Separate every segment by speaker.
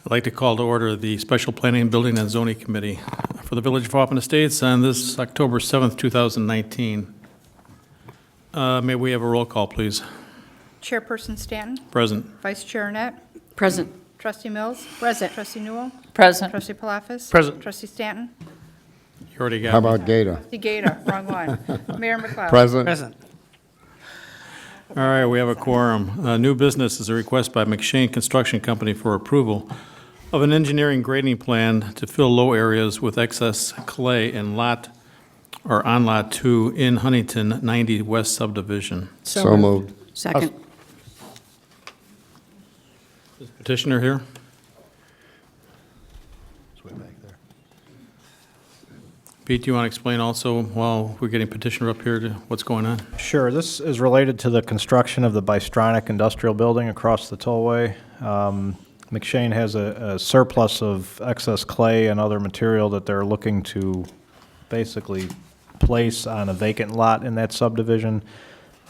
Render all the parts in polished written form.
Speaker 1: I'd like to call to order the Special Planning, Building, and Zoning Committee for the Village of Hoffman Estates on this October 7th, 2019. May we have a roll call, please?
Speaker 2: Chairperson Stanton?
Speaker 1: Present.
Speaker 2: Vice Chair Arnett?
Speaker 3: Present.
Speaker 2: Trustee Mills? Present. Trustee Newell?
Speaker 3: Present.
Speaker 2: Trustee Palafis?
Speaker 4: Present.
Speaker 2: Trustee Stanton?
Speaker 1: You already got
Speaker 4: How
Speaker 1: me.
Speaker 4: about Gator?
Speaker 2: Trustee Gata? Wrong one. Mayor McLeod?
Speaker 4: Present.
Speaker 5: Present.
Speaker 1: All right, we have a quorum. New business is a request by McShane Construction Company for approval of an engineering grading plan to fill low areas with excess clay in on Lot 2 in Huntington 90 West subdivision.
Speaker 4: So moved.
Speaker 3: Second.
Speaker 1: Is petitioner here?
Speaker 4: It's way back there.
Speaker 1: Pete, do you want to explain also, while we're getting petitioner up here, to what's going on?
Speaker 6: Sure. This is related to the construction of the Bystronic Industrial Building across the tollway. McShane has a surplus of excess clay and other material that they're looking to basically place on a vacant lot in that subdivision.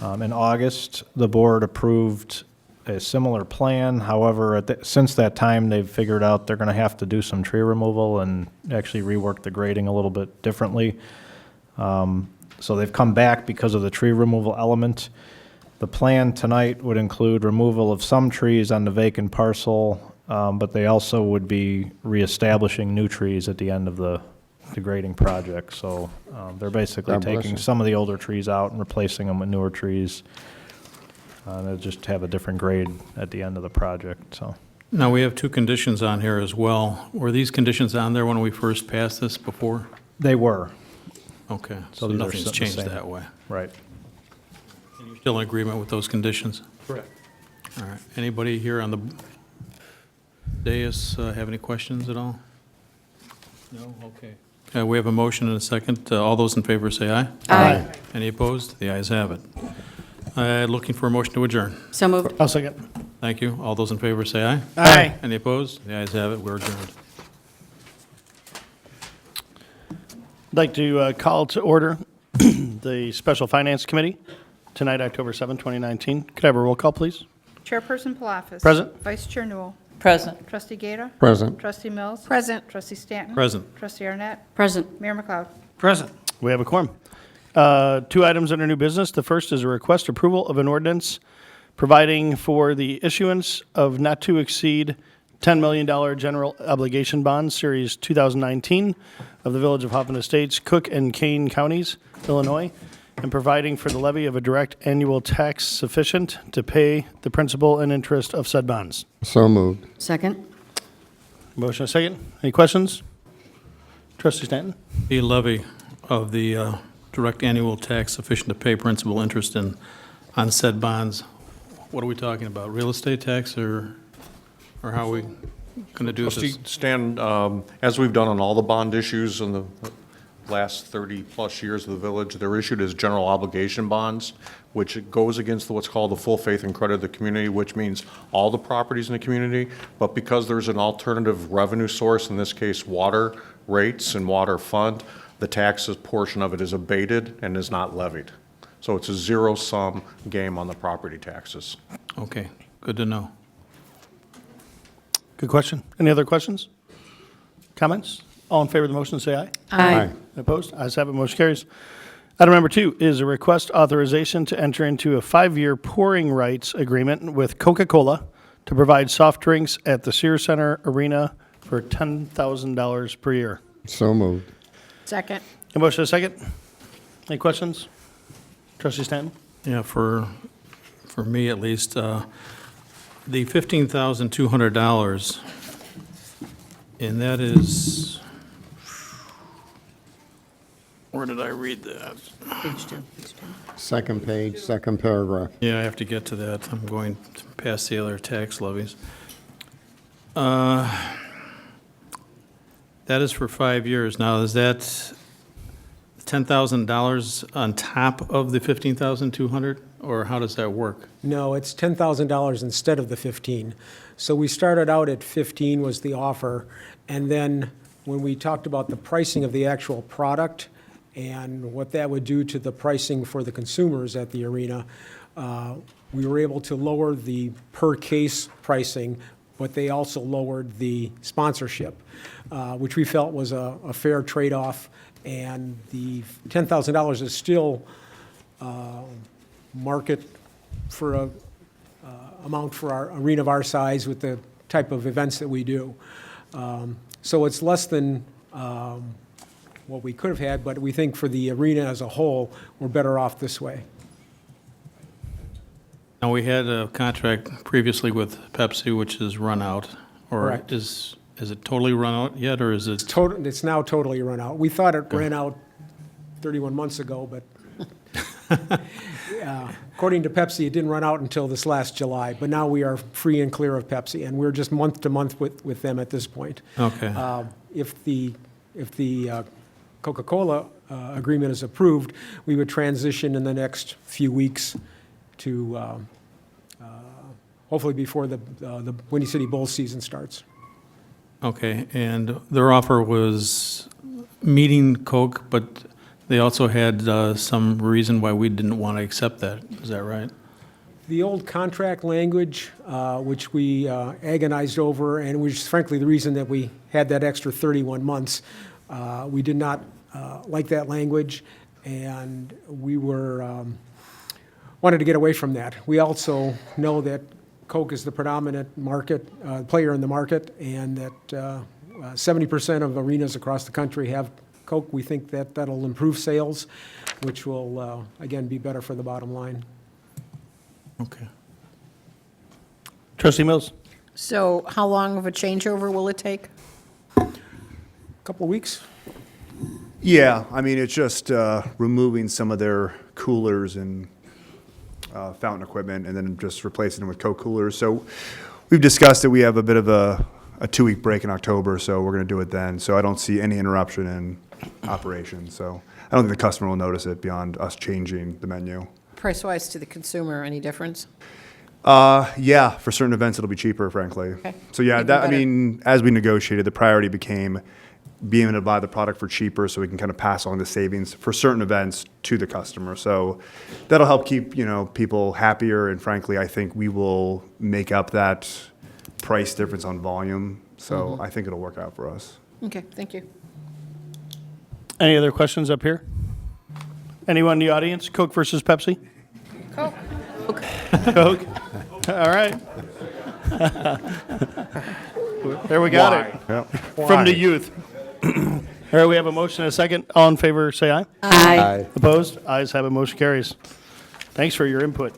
Speaker 6: In August, the board approved a similar plan. However, since that time, they've figured out they're going to have to do some tree removal and actually rework the grading a little bit differently. So they've come back because of the tree removal element. The plan tonight would include removal of some trees on the vacant parcel, but they also would be reestablishing new trees at the end of the grading project. So they're basically
Speaker 4: God bless
Speaker 6: taking
Speaker 4: you.
Speaker 6: some of the older trees out and replacing them with newer trees. They'll just have a different grade at the end of the project, so.
Speaker 1: Now, we have two conditions on here as well. Were these conditions on there when we first passed this before?
Speaker 6: They were,
Speaker 1: Okay, so
Speaker 6: these are
Speaker 1: nothing's
Speaker 6: the
Speaker 1: changed
Speaker 6: same.
Speaker 1: that way.
Speaker 6: right.
Speaker 1: And you're still in agreement with those conditions?
Speaker 6: Correct.
Speaker 1: All right. Anybody here on the dais have any questions at all? No? Okay. We have a motion and a second. All those in favor say aye.
Speaker 3: Aye.
Speaker 1: Any opposed? The ayes have it. Looking for a motion to adjourn.
Speaker 3: So moved.
Speaker 4: I'll second.
Speaker 1: Thank you. All those in favor say aye.
Speaker 5: Aye.
Speaker 1: Any opposed? The ayes have it. We're adjourned.
Speaker 4: I'd like to call to order the Special Finance Committee tonight, October 7, 2019. Could I have a roll call, please?
Speaker 2: Chairperson Palafis?
Speaker 4: Present.
Speaker 2: Vice Chair Newell?
Speaker 3: Present.
Speaker 2: Trustee Gata?
Speaker 4: Present.
Speaker 2: Trustee Mills?
Speaker 3: Present.
Speaker 2: Trustee Stanton?
Speaker 1: Present.
Speaker 2: Trustee Arnett?
Speaker 3: Present.
Speaker 2: Mayor McLeod?
Speaker 5: Present.
Speaker 4: We have a quorum. Two items under new business. The first is a request approval of an ordinance providing for the issuance of not to exceed $10 million general obligation bonds, Series 2019, of the Village of Hoffman Estates, Cook and Kane Counties, Illinois, and providing for the levy of a direct annual tax sufficient to pay the principal and interest of said bonds.
Speaker 7: So moved.
Speaker 3: Second.
Speaker 4: Motion a second. Any questions? Trustee Stanton?
Speaker 1: The levy of the direct annual tax sufficient to pay principal interest on said bonds. What are we talking about? Real estate tax or how are we going to do this?
Speaker 8: Trustee Stan, as we've done on all the bond issues in the last 30-plus years of the village, they're issued as general obligation bonds, which goes against what's called the full faith and credit of the community, which means all the properties in the community. But because there's an alternative revenue source, in this case water rates and water fund, the taxes portion of it is abated and is not levied. So it's a zero-sum game on the property taxes.
Speaker 1: Okay, good to know.
Speaker 4: Good question. Any other questions? Comments? All in favor of the motion, say aye.
Speaker 3: Aye.
Speaker 4: Opposed? Ayes have it, motion carries. Item number 2 is a request authorization to enter into a 5-year pouring rights agreement with Coca-Cola to provide soft drinks at the Sears Center Arena for $10,000 per year.
Speaker 7: So moved.
Speaker 3: Second.
Speaker 4: A motion and a second. Any questions? Trustee Stanton?
Speaker 1: Yeah, for me at least, the $15,200, and that is, where did I read that?
Speaker 3: Page 2.
Speaker 7: Second page, second paragraph.
Speaker 1: Yeah, I have to get to that. I'm going past the other tax levies. That is for 5 years. Now, is that $10,000 on top of the $15,200, or how does that work?
Speaker 9: No, it's $10,000 instead of the 15. So we started out at 15 was the offer, and then when we talked about the pricing of the actual product and what that would do to the pricing for the consumers at the arena, we were able to lower the per case pricing but they also lowered the sponsorship, which we felt was a fair trade-off. And the $10,000 is still market for a amount for our arena of our size with the type of events that we do. So it's less than what we could have had, but we think for the arena as a whole, we're better off this way.
Speaker 1: Now, we had a contract previously with Pepsi, which is run out, or
Speaker 9: Correct.
Speaker 1: is it totally run out yet, or is it?
Speaker 9: It's now totally run out. We thought it ran out 31 months ago, but according to Pepsi, it didn't run out until this last July. But now we are free and clear of Pepsi, and we're just month to month with them at this point.
Speaker 1: Okay.
Speaker 9: If the Coca-Cola agreement is approved, we would transition in the next few weeks to hopefully before the Windy City Bulls season starts.
Speaker 1: Okay, and their offer was meeting Coke, but they also had some reason why we didn't want to accept that. Is that right?
Speaker 9: The old contract language, which we agonized over, and which is frankly the reason that we had that extra 31 months, we did not like that language, and we wanted to get away from that. We also know that Coke is the predominant player in the market, and that 70% of arenas across the country have Coke. We think that that'll improve sales, which will, again, be better for the bottom line.
Speaker 1: Okay.
Speaker 4: Trustee Mills?
Speaker 3: So how long of a changeover will it take?
Speaker 9: Couple of weeks?
Speaker 5: Yeah, I mean, it's just removing some of their coolers and fountain equipment and then just replacing them with Coke coolers. So we've discussed it. We have a bit of a 2-week break in October, so we're going to do it then. So I don't see any interruption in operations. So I don't think the customer will notice it beyond us changing the menu.
Speaker 3: Price-wise to the consumer, any difference?
Speaker 5: Yeah, for certain events, it'll be cheaper, frankly.
Speaker 3: Okay.
Speaker 5: So yeah,
Speaker 3: Even
Speaker 5: that, I
Speaker 3: better.
Speaker 5: mean, as we negotiated, the priority became being able to buy the product for cheaper so we can kind of pass on the savings for certain events to the customer. So that'll help keep, people happier. And frankly, I think we will make up that price difference on volume. So I think it'll work out for us.
Speaker 3: Okay, thank you.
Speaker 4: Any other questions up here? Anyone in the audience? Coke versus Pepsi?
Speaker 2: Coke.
Speaker 4: Coke? All right. There we got it.
Speaker 5: Yep.
Speaker 4: From the youth. All right, we have a motion and a second. All in favor, say aye.
Speaker 7: Aye.
Speaker 4: Opposed? Ayes have it, motion carries. Thanks for your input.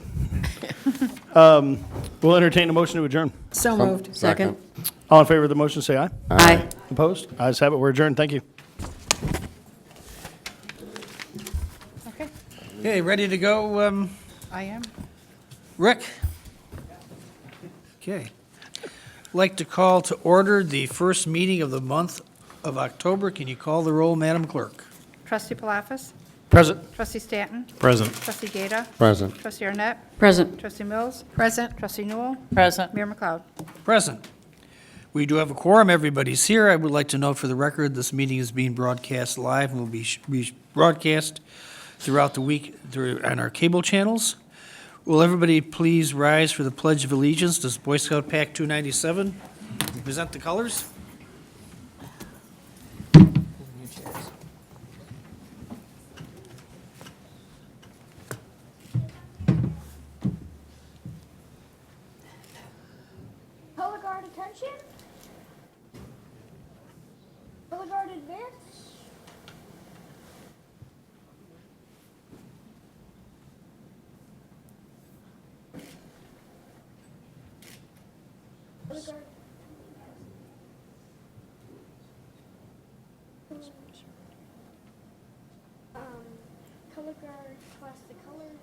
Speaker 4: We'll entertain a motion to adjourn.
Speaker 3: So moved.
Speaker 7: Second.
Speaker 4: All in favor of the motion, say aye.
Speaker 3: Aye.
Speaker 4: Opposed? Ayes have it, we're adjourned. Thank you.
Speaker 2: Okay,
Speaker 10: Okay, ready to go,
Speaker 2: I am.
Speaker 10: Rick? Okay. Like to call to order the first meeting of the month of October. Can you call the roll, Madam Clerk?
Speaker 2: Trustee Palafis?
Speaker 4: Present.
Speaker 2: Trustee Stanton?
Speaker 1: Present.
Speaker 2: Trustee Gata?
Speaker 7: Present.
Speaker 2: Trustee Arnett?
Speaker 3: Present.
Speaker 2: Trustee Mills?
Speaker 3: Present.
Speaker 2: Trustee Newell?
Speaker 3: Present.
Speaker 2: Mayor McLeod?
Speaker 10: Present. We do have a quorum. Everybody's here. I would like to note for the record, this meeting is being broadcast live and will be broadcast throughout the week on our cable channels. Will everybody please rise for the Pledge of Allegiance to Boy Scout Pack 297? Present the colors.
Speaker 11: Color guard attention. Color guard advance. Color guard. Color guard class the colors.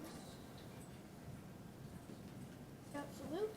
Speaker 11: Scout salute.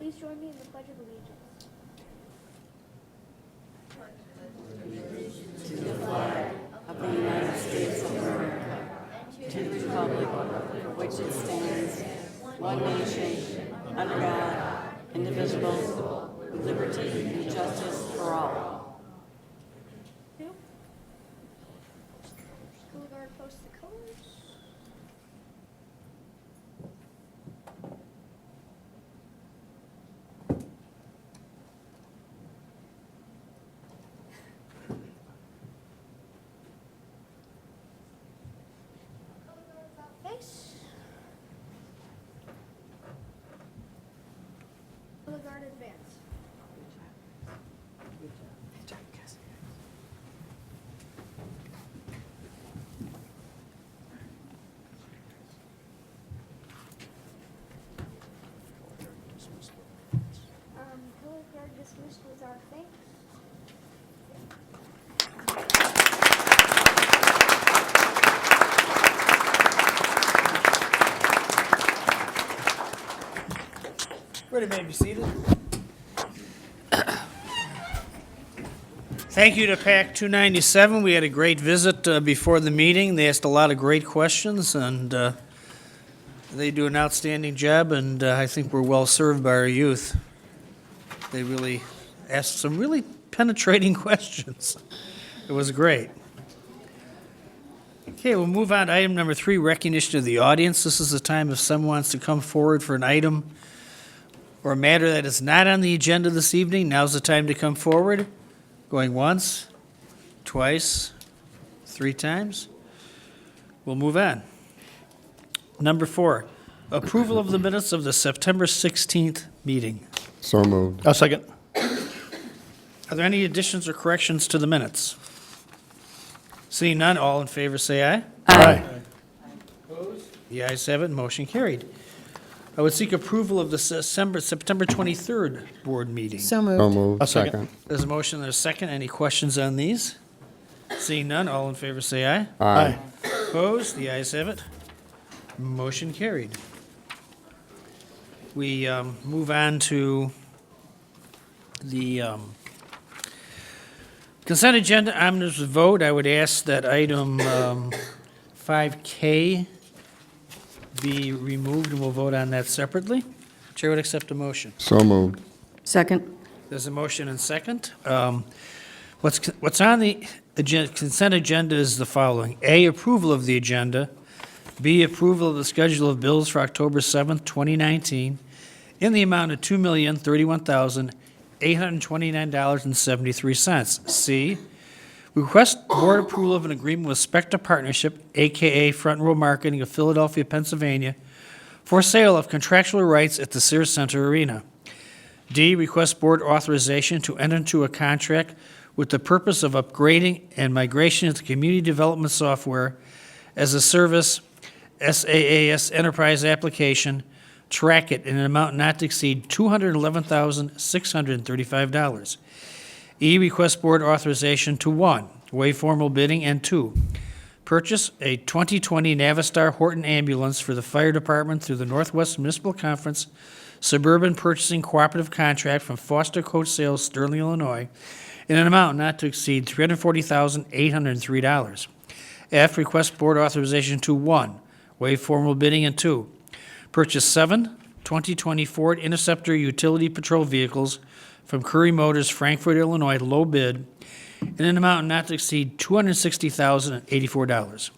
Speaker 11: Please join me in the Pledge of Allegiance.
Speaker 12: Of the United States of America, to the republic for which it stands, one nation, under God, indivisible, with liberty and justice for all.
Speaker 11: Color guard post the colors. Color guard about face. Color guard advance. Color guard dismissed with our thanks.
Speaker 10: Ready, may be seated. Thank you to PAC 297. We had a great visit before the meeting. They asked a lot of great questions, and they do an outstanding job, and I think we're well served by our youth. They really asked some really penetrating questions. It was great. Okay, we'll move on to item number 3, recognition of the audience. This is the time if someone wants to come forward for an item or a matter that is not on the agenda this evening. Now's the time to come forward. Going once, twice, 3 times. We'll move on. Number 4, approval of the minutes of the September 16th meeting.
Speaker 7: So moved.
Speaker 4: A second.
Speaker 10: Are there any additions or corrections to the minutes? Seeing none, all in favor say aye.
Speaker 4: Aye.
Speaker 10: The ayes have it, motion carried. I would seek approval of the September 23rd board meeting.
Speaker 3: So
Speaker 7: So
Speaker 3: moved.
Speaker 7: moved.
Speaker 4: A second.
Speaker 10: There's a motion and a second. Any questions on these? Seeing none, all in favor say aye.
Speaker 7: Aye.
Speaker 10: Opposed? The ayes have it. Motion carried. We move on to the consent agenda, omnibus vote. I would ask that item 5K be removed, and we'll vote on that separately. Chair would accept a motion.
Speaker 7: So moved.
Speaker 12: Second.
Speaker 10: There's a motion and second. What's on the consent agenda is the following. A, approval of the agenda. B, approval of the schedule of bills for October 7th, 2019, in the amount of $2,031,829.73. C, request board approval of an agreement with Spectra Partnership, AKA Front Row Marketing of Philadelphia, Pennsylvania, for sale of contractual rights at the Sears Center Arena. D, request board authorization to enter into a contract with the purpose of upgrading and migration into community development software as a service, SaaS enterprise application, Track It, in an amount not to exceed $211,635. E, request board authorization to 1, waive formal bidding, and 2, purchase a 2020 Navistar Horton ambulance for the fire department through the Northwest Municipal Conference Suburban Purchasing Cooperative Contract from Foster Coach Sales, Sterling, Illinois, in an amount not to exceed $340,803. F, request board authorization to 1, waive formal bidding, and 2, purchase 7 2020 Ford Interceptor utility patrol vehicles from Curry Motors, Frankfort, Illinois, low bid, in an amount not to exceed $260,084.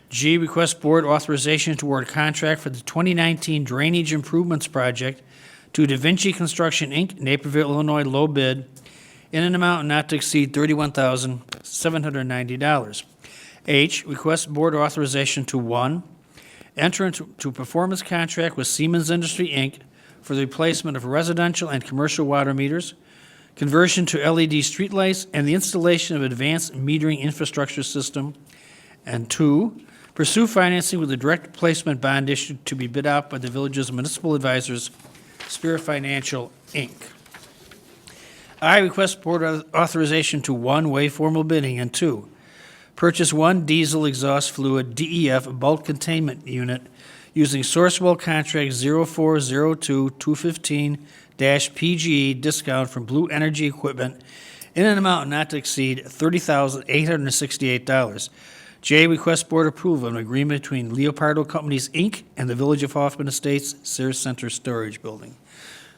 Speaker 10: G, request board authorization to award contract for the 2019 Drainage Improvements Project to Da Vinci Construction, Inc., Naperville, Illinois, low bid, in an amount not to exceed $31,790. H, request board authorization to 1, enter into a performance contract with Siemens Industry, Inc. for the replacement of residential and commercial water meters, conversion to LED streetlights, and the installation of advanced metering infrastructure system. And 2, pursue financing with a direct placement bond issue to be bid out by the village's municipal advisors, Spirit Financial, Inc. I, request board authorization to 1, waive formal bidding, and 2, purchase 1 diesel exhaust fluid DEF bulk containment unit using Sourcewell Contract 0402-215-PGE discount from Blue Energy Equipment in an amount not to exceed $30,868. J, request board approval of an agreement between Leopardo Companies, Inc. and the Village of Hoffman Estates Sears Center Storage Building.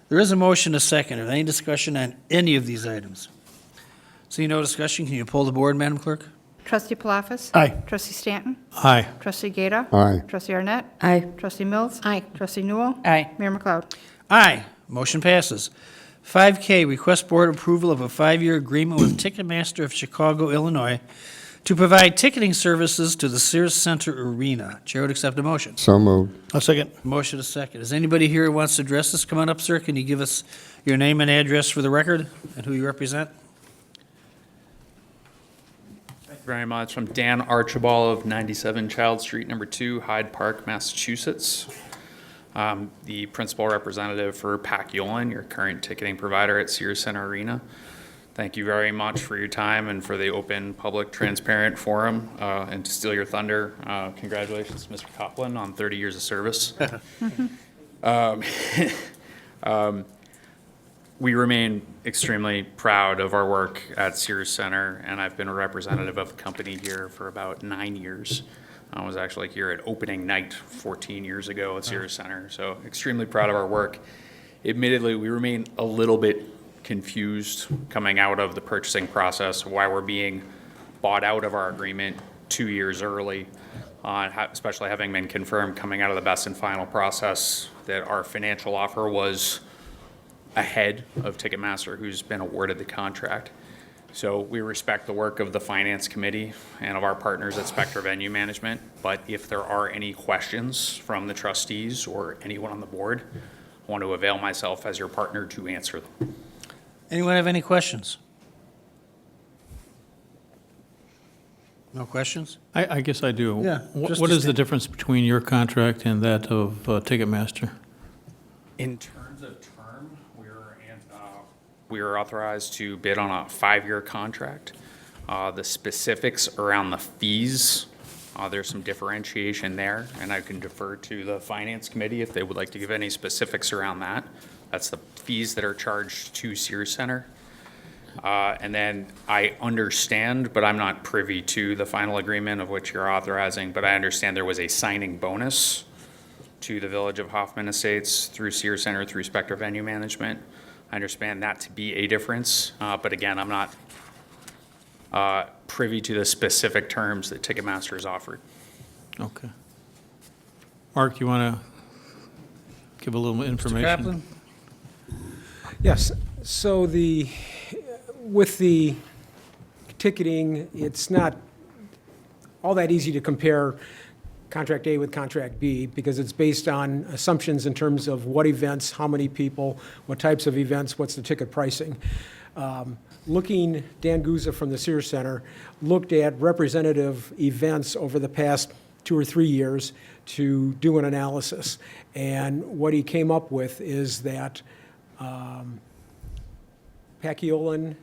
Speaker 10: There is a motion, a second. Is there any discussion on any of these items? Seeing no discussion, can you poll the board, Madam Clerk?
Speaker 2: Trustee Palafis?
Speaker 4: Aye.
Speaker 2: Trustee Stanton?
Speaker 1: Aye.
Speaker 2: Trustee Gata?
Speaker 7: Aye.
Speaker 2: Trustee Arnett?
Speaker 12: Aye.
Speaker 2: Trustee Mills?
Speaker 3: Aye.
Speaker 2: Trustee Newell?
Speaker 12: Aye.
Speaker 2: Mayor McLeod?
Speaker 10: Aye. Motion passes. 5K, request board approval of a 5-year agreement with Ticketmaster of Chicago, Illinois, to provide ticketing services to the Sears Center Arena. Chair would accept a motion.
Speaker 7: So moved.
Speaker 4: I'll second.
Speaker 10: Motion, a second. Is anybody here who wants to address this? Come on up, sir. Can you give us your name and address for the record and who you represent?
Speaker 13: Thank you very much. I'm Dan Archibald of 97 Child Street, number 2, Hyde Park, Massachusetts. The principal representative for Paciolan, your current ticketing provider at Sears Center Arena. Thank you very much for your time and for the open, public, transparent forum. And to steal your thunder, congratulations, Mr. Copland, on 30 years of service. We remain extremely proud of our work at Sears Center, and I've been a representative of the company here for about 9 years. I was actually here at opening night 14 years ago at Sears Center, so extremely proud of our work. Admittedly, we remain a little bit confused coming out of the purchasing process, why we're being bought out of our agreement 2 years early, especially having been confirmed coming out of the best and final process that our financial offer was ahead of Ticketmaster, who's been awarded the contract. So we respect the work of the Finance Committee and of our partners at Spectra Venue Management, but if there are any questions from the trustees or anyone on the board, I want to avail myself as your partner to answer them.
Speaker 10: Anyone have any questions? No questions?
Speaker 1: I guess I do.
Speaker 10: Yeah, just
Speaker 1: What
Speaker 10: to
Speaker 1: is the difference between your contract and that of Ticketmaster?
Speaker 13: In terms of term, we are authorized to bid on a 5-year contract. The specifics around the fees, there's some differentiation there, and I can defer to the Finance Committee if they would like to give any specifics around that. That's the fees that are charged to Sears Center. And then I understand, but I'm not privy to the final agreement of which you're authorizing, but I understand there was a signing bonus to the Village of Hoffman Estates through Sears Center, through Spectra Venue Management. I understand that to be a difference, but again, I'm not privy to the specific terms that Ticketmaster has offered.
Speaker 1: Okay. Mark, you want to give a little information?
Speaker 10: Kaplan?
Speaker 9: Yes, so with the ticketing, it's not all that easy to compare Contract A with Contract B because it's based on assumptions in terms of what events, how many people, what types of events, what's the ticket pricing. Dan Guzza from the Sears Center looked at representative events over the past 2 or 3 years to do an analysis. And what he came up with is that Paciolan,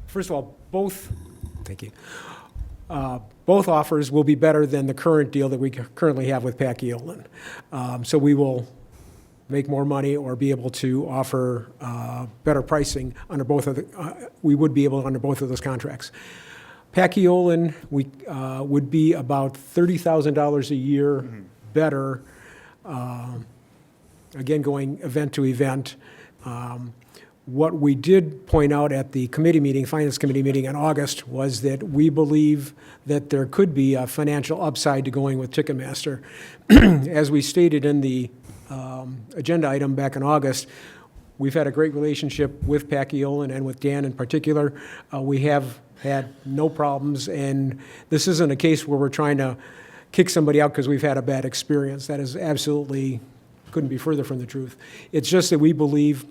Speaker 9: first of all, both offers will be better than the current deal that we currently have with Paciolan. So we will make more money or be able to offer better pricing under both of we would be able under both of those contracts. Paciolan would be about $30,000 a year better, again, going event to event. What we did point out at the committee meeting, Finance Committee meeting in August, was that we believe that there could be a financial upside to going with Ticketmaster. As we stated in the agenda item back in August, we've had a great relationship with Paciolan and with Dan in particular. We have had no problems, and this isn't a case where we're trying to kick somebody out because we've had a bad experience. That is absolutely, couldn't be further from the truth. It's just that we believe,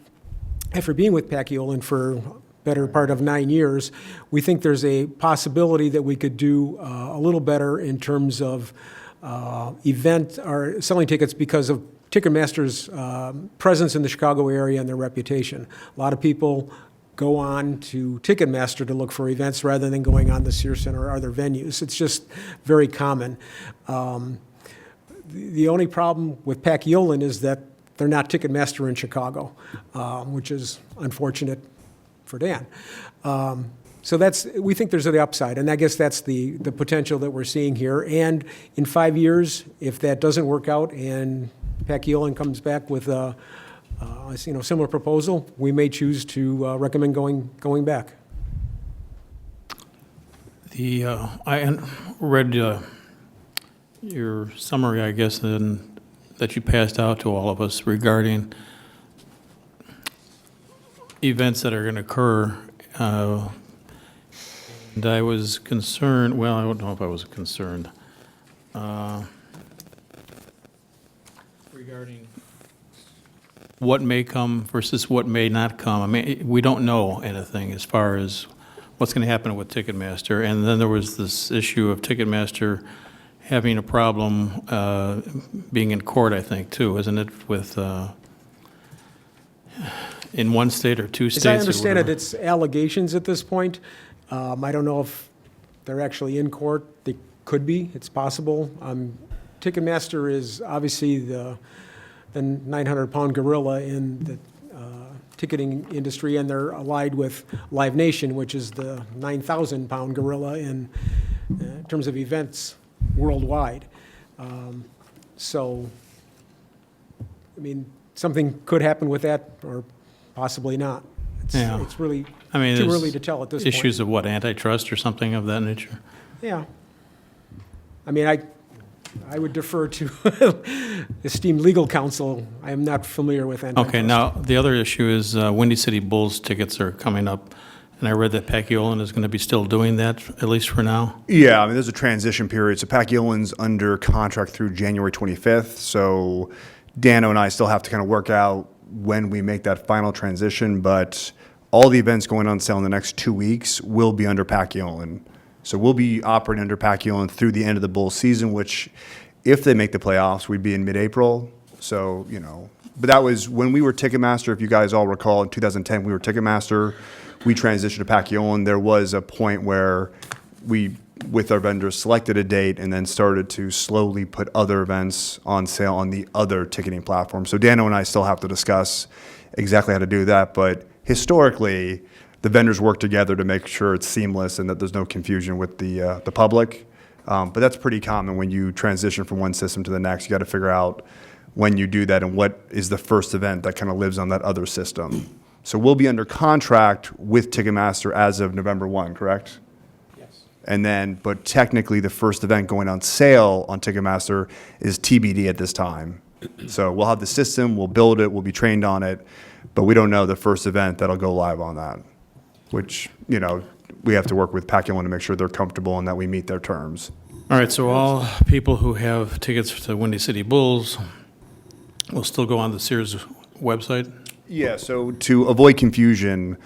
Speaker 9: after being with Paciolan for better part of 9 years, we think there's a possibility that we could do a little better in terms of event or selling tickets because of Ticketmaster's presence in the Chicago area and their reputation. A lot of people go on to Ticketmaster to look for events rather than going on the Sears Center or other venues. It's just very common. The only problem with Paciolan is that they're not Ticketmaster in Chicago, which is unfortunate for Dan. So we think there's the upside, and I guess that's the potential that we're seeing here. And in 5 years, if that doesn't work out and Paciolan comes back with a similar proposal, we may choose to recommend going back.
Speaker 1: I read your summary, I guess, that you passed out to all of us regarding events that are going to occur. And I was concerned, well, I don't know if I was concerned, regarding what may come versus what may not come. I mean, we don't know anything as far as what's going to happen with Ticketmaster. And then there was this issue of Ticketmaster having a problem being in court, I think, too, isn't it, with in one state or two states?
Speaker 9: As I
Speaker 1: or
Speaker 9: understand it,
Speaker 1: whatever?
Speaker 9: it's allegations at this point. I don't know if they're actually in court. They could be. It's possible. Ticketmaster is obviously the 900-pound gorilla in the ticketing industry, and they're allied with Live Nation, which is the 9,000-pound gorilla in terms of events worldwide. So, I mean, something could happen with that, or possibly not.
Speaker 1: Yeah.
Speaker 9: It's really
Speaker 1: I mean,
Speaker 9: too
Speaker 1: there's
Speaker 9: early to tell at this point.
Speaker 1: issues of what, antitrust or something of that nature?
Speaker 9: Yeah. I mean, I would defer to esteemed legal counsel. I am not familiar with antitrust.
Speaker 1: Okay, now, the other issue is Windy City Bulls tickets are coming up, and I read that Paciolan is going to be still doing that, at least for now.
Speaker 5: Yeah, I mean, there's a transition period. So Paciolan's under contract through January 25th. So Dano and I still have to kind of work out when we make that final transition, but all the events going on sale in the next 2 weeks will be under Paciolan. So we'll be operating under Paciolan through the end of the Bulls season, which if they make the playoffs, we'd be in mid-April. So, but that was when we were Ticketmaster. If you guys all recall, in 2010, we were Ticketmaster. We transitioned to Paciolan. There was a point where we, with our vendors, selected a date and then started to slowly put other events on sale on the other ticketing platform. So Dano and I still have to discuss exactly how to do that. But historically, the vendors work together to make sure it's seamless and that there's no confusion with the public. But that's pretty common when you transition from one system to the next. You got to figure out when you do that and what is the first event that kind of lives on that other system. So we'll be under contract with Ticketmaster as of November 1, correct?
Speaker 9: Yes.
Speaker 5: And then, but technically the first event going on sale on Ticketmaster is TBD at this time. So we'll have the system, we'll build it, we'll be trained on it, but we don't know the first event that'll go live on that, which, we have to work with Paciolan to make sure they're comfortable and that we meet their terms.
Speaker 1: All right, so all people who have tickets to Windy City Bulls will still go on the Sears website?
Speaker 5: Yeah, so to avoid confusion,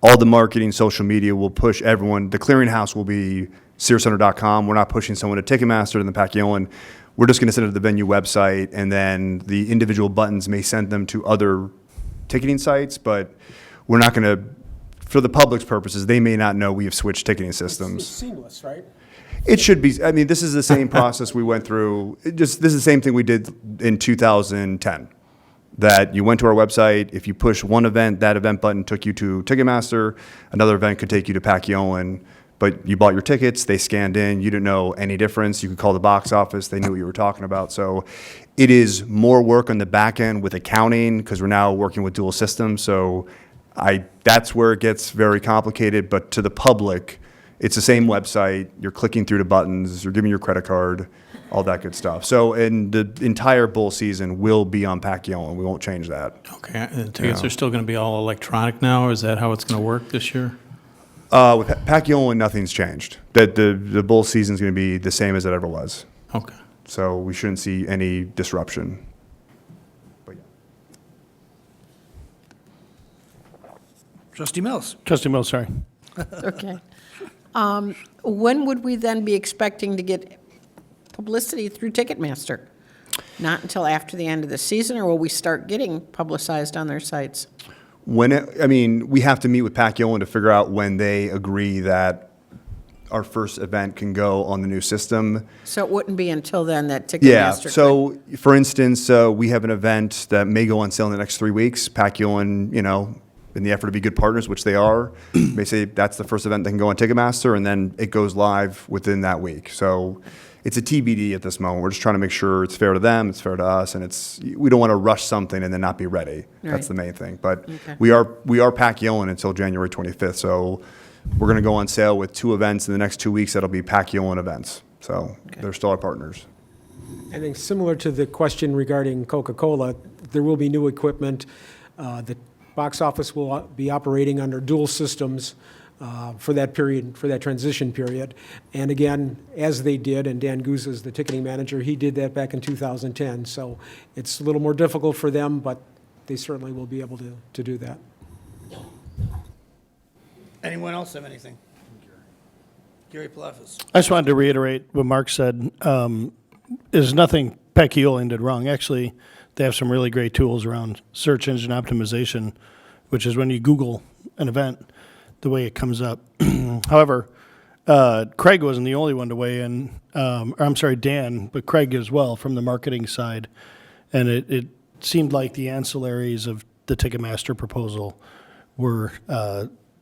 Speaker 5: all the marketing, social media will push everyone. The clearinghouse will be SearsCenter.com. We're not pushing someone to Ticketmaster and the Paciolan. We're just going to send it to the venue website, and then the individual buttons may send them to other ticketing sites, but we're not going to, for the public's purposes, they may not know we have switched ticketing systems.
Speaker 9: It's seamless, right?
Speaker 5: It should be. I mean, this is the same process we went through. This is the same thing we did in 2010. That you went to our website, if you push one event, that event button took you to Ticketmaster, another event could take you to Paciolan, but you bought your tickets, they scanned in, you didn't know any difference, you could call the box office, they knew what you were talking about. So it is more work on the back end with accounting, because we're now working with dual systems, so that's where it gets very complicated, but to the public, it's the same website, you're clicking through the buttons, you're giving your credit card, all that good stuff. So, and the entire bull season will be on Paciolan. We won't change that.
Speaker 1: Okay, and tickets are still going to be all electronic now? Is that how it's going to work this year?
Speaker 5: With Paciolan, nothing's changed. The bull season's going to be the same as it ever was.
Speaker 1: Okay.
Speaker 5: So we shouldn't see any disruption. But yeah.
Speaker 10: Trustee Mills.
Speaker 4: Trustee Mills, sorry.
Speaker 3: Okay. When would we then be expecting to get publicity through Ticketmaster? Not until after the end of the season, or will we start getting publicized on their sites?
Speaker 5: We have to meet with Paciolan to figure out when they agree that our first event can go on the new system.
Speaker 3: So it wouldn't be until then that
Speaker 5: Yeah,
Speaker 3: Ticketmaster could...
Speaker 5: so for instance, we have an event that may go on sale in the next 3 weeks. Pacquiao, you know, in the effort to be good partners, which they are, may say that's the first event that can go on Ticketmaster, and then it goes live within that week. So it's a TBD at this moment. We're just trying to make sure it's fair to them, it's fair to us, and we don't want to rush something and then not be ready. That's
Speaker 3: Right.
Speaker 5: the main thing. But
Speaker 3: Okay.
Speaker 5: we are Pacquiao until January 25th. So we're going to go on sale with 2 events in the next 2 weeks. That'll be Pacquiao events. So they're still our partners.
Speaker 9: I think similar to the question regarding Coca-Cola, there will be new equipment. The box office will be operating under dual systems for that period, for that transition period. And again, as they did, and Dan Guz is the ticketing manager, he did that back in 2010. So it's a little more difficult for them, but they certainly will be able to do that.
Speaker 10: Anyone else have anything? Gary Palafis.
Speaker 4: I just wanted to reiterate what Mark said. There's nothing Pacquiao did wrong. Actually, they have some really great tools around search engine optimization, which is when you Google an event, the way it comes up. However, Craig wasn't the only one to weigh in, or I'm sorry, Dan, but Craig as well from the marketing side. And it seemed like the ancillaries of the Ticketmaster proposal were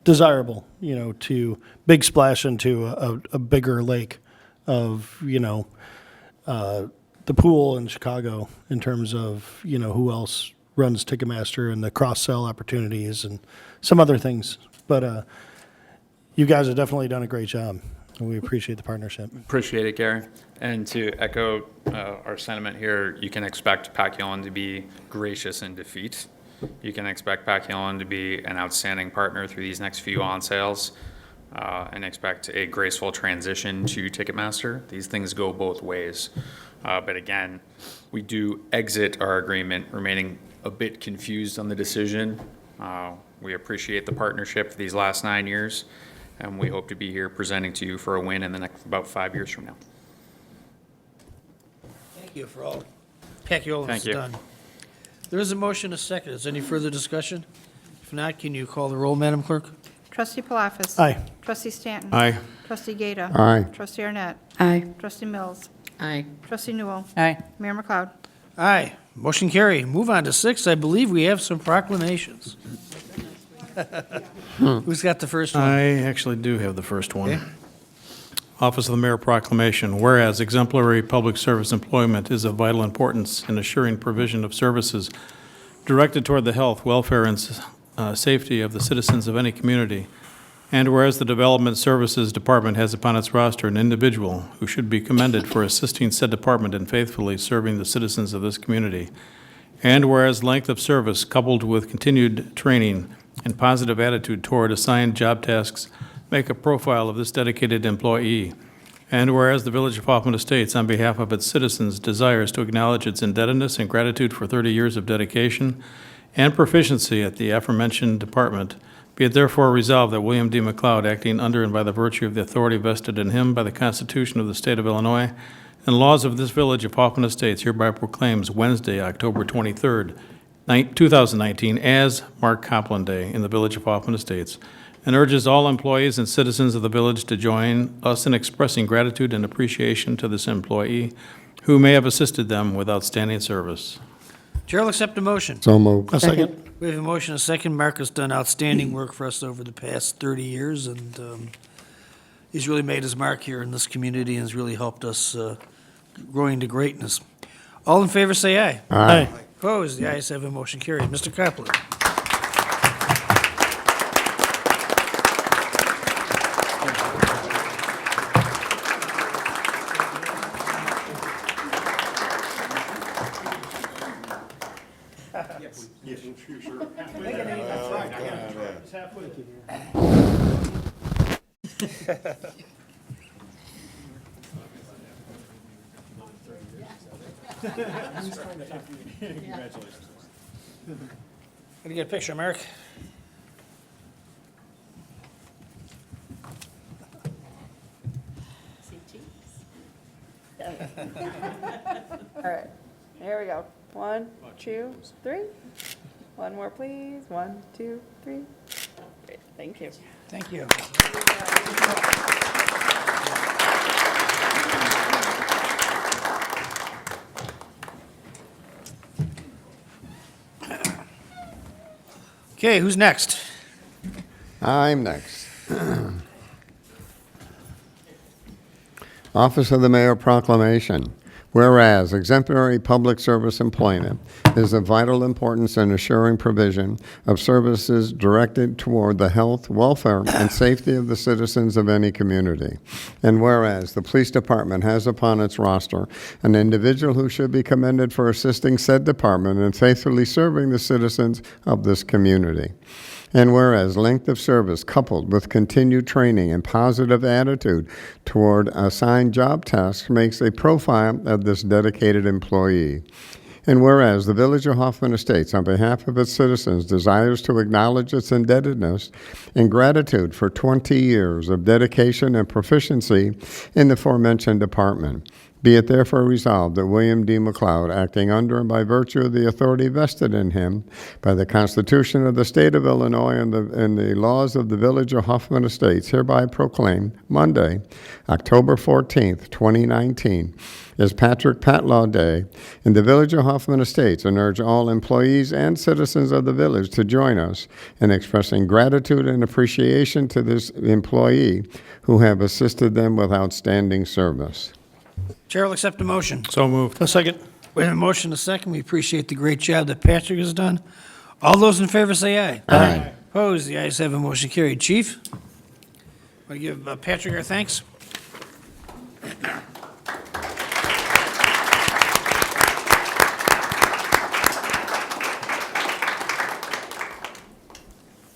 Speaker 4: desirable, you know, to big splash into a bigger lake of, you know, the pool in Chicago in terms of, you know, who else runs Ticketmaster and the cross-sell opportunities and some other things. But you guys have definitely done a great job, and we appreciate the partnership.
Speaker 13: Appreciate it, Gary. And to echo our sentiment here, you can expect Pacquiao to be gracious in defeat. You can expect Pacquiao to be an outstanding partner through these next few on sales, and expect a graceful transition to Ticketmaster. These things go both ways. But again, we do exit our agreement remaining a bit confused on the decision. We appreciate the partnership for these last 9 years, and we hope to be here presenting to you for a win in the next about 5 years from now.
Speaker 10: Thank you for all. Pacquiao
Speaker 13: Thank
Speaker 10: is
Speaker 13: you.
Speaker 10: done. There is a motion, a second. Is there any further discussion? If not, can you call the roll, Madam Clerk?
Speaker 2: Trustee Palafis.
Speaker 4: Aye.
Speaker 2: Trustee Stanton.
Speaker 1: Aye.
Speaker 2: Trustee Gata.
Speaker 7: Aye.
Speaker 2: Trustee Arnett.
Speaker 12: Aye.
Speaker 2: Trustee Mills.
Speaker 3: Aye.
Speaker 2: Trustee Newell.
Speaker 12: Aye.
Speaker 2: Mayor McLeod.
Speaker 10: Aye. Motion carry. Move on to 6. I believe we have some proclamations. Who's got the first one?
Speaker 1: I actually do have the first one.
Speaker 10: Okay.
Speaker 1: Office of the Mayor Proclamation. Whereas exemplary public service employment is of vital importance in assuring provision of services directed toward the health, welfare, and safety of the citizens of any community. And whereas the Development Services Department has upon its roster an individual who should be commended for assisting said department in faithfully serving the citizens of this community. And whereas length of service coupled with continued training and positive attitude toward assigned job tasks make a profile of this dedicated employee. And whereas the Village of Hoffman Estates, on behalf of its citizens, desires to acknowledge its indebtedness and gratitude for 30 years of dedication and proficiency at the aforementioned department, be it therefore resolved that William D. McLeod, acting under and by the virtue of the authority vested in him by the Constitution of the State of Illinois and laws of this Village of Hoffman Estates, hereby proclaims Wednesday, October 23rd, 2019, as Mark Copland Day in the Village of Hoffman Estates, and urges all employees and citizens of the village to join us in expressing gratitude and appreciation to this employee who may have assisted them with outstanding service.
Speaker 10: Chair will accept a motion.
Speaker 7: So moved.
Speaker 4: A second.
Speaker 10: We have a motion, a second. Mark has done outstanding work for us over the past 30 years, and he's really made his mark here in this community and has really helped us growing to greatness. All in favor, say aye.
Speaker 4: Aye.
Speaker 10: Opposed? The ayes have a motion carried. Mr. Copeland. Can you get a picture, Merrick?
Speaker 12: All right, here we go. 1, 2, 3. One more, please. 1, 2, 3. Great, thank you.
Speaker 10: Thank you. Okay, who's next?
Speaker 7: I'm next. Office of the Mayor Proclamation. Whereas exemplary public service employment is of vital importance in assuring provision of services directed toward the health, welfare, and safety of the citizens of any community. And whereas the police department has upon its roster an individual who should be commended for assisting said department in faithfully serving the citizens of this community. And whereas length of service coupled with continued training and positive attitude toward assigned job tasks makes a profile of this dedicated employee. And whereas the Village of Hoffman Estates, on behalf of its citizens, desires to acknowledge its indebtedness and gratitude for 20 years of dedication and proficiency in the aforementioned department. Be it therefore resolved that William D. McLeod, acting under and by virtue of the authority vested in him by the Constitution of the State of Illinois and the laws of the Village of Hoffman Estates, hereby proclaim Monday, October 14th, 2019, is Patrick Patlaw Day in the Village of Hoffman Estates, and urge all employees and citizens of the village to join us in expressing gratitude and appreciation to this employee who have assisted them with outstanding service.
Speaker 10: Chair will accept a motion.
Speaker 1: So moved.
Speaker 4: A second.
Speaker 10: We have a motion, a second. We appreciate the great job that Patrick has done. All those in favor say aye.
Speaker 7: Aye.
Speaker 10: Opposed? The ayes have a motion carried. Chief, want to give Patrick our thanks?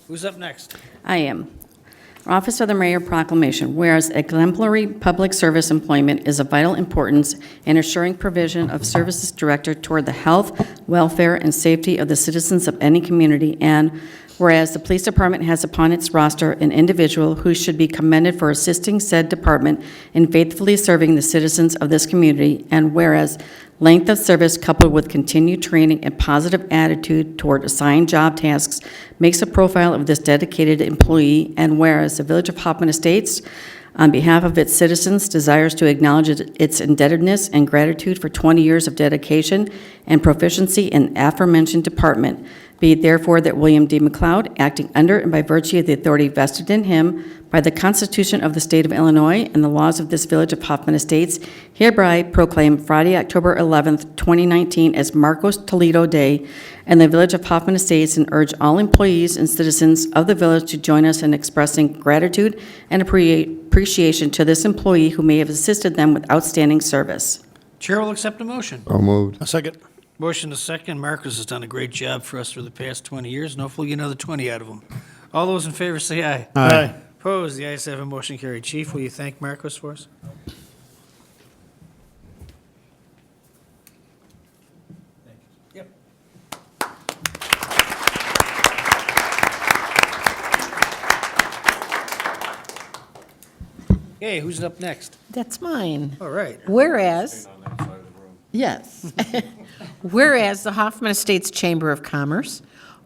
Speaker 10: Who's up next?
Speaker 12: I am. Office of the Mayor Proclamation. Whereas exemplary public service employment is of vital importance in assuring provision of services directed toward the health, welfare, and safety of the citizens of any community, and whereas the police department has upon its roster an individual who should be commended for assisting said department in faithfully serving the citizens of this community, and whereas length of service coupled with continued training and positive attitude toward assigned job tasks makes a profile of this dedicated employee, and whereas the Village of Hoffman Estates, on behalf of its citizens, desires to acknowledge its indebtedness and gratitude for 20 years of dedication and proficiency in the aforementioned department. Be it therefore that William D. McLeod, acting under and by virtue of the authority vested in him by the Constitution of the State of Illinois and the laws of this Village of Hoffman Estates, hereby proclaim Friday, October 11th, 2019 as Marcos Toledo Day in the Village of Hoffman Estates, and urge all employees and citizens of the village to join us in expressing gratitude and appreciation to this employee who may have assisted them with outstanding service.
Speaker 10: Chair will accept a motion.
Speaker 7: So moved.
Speaker 4: A second.
Speaker 10: Motion, a second. Marcus has done a great job for us for the past 20 years, and hopefully get another 20 out of him. All those in favor say aye.
Speaker 4: Aye.
Speaker 10: Opposed? The ayes have a motion carried. Chief, will you thank Marcos for us? Yep. Okay, who's up next?
Speaker 3: That's mine.
Speaker 10: All right.
Speaker 3: Whereas, yes, whereas the Hoffman Estates Chamber of Commerce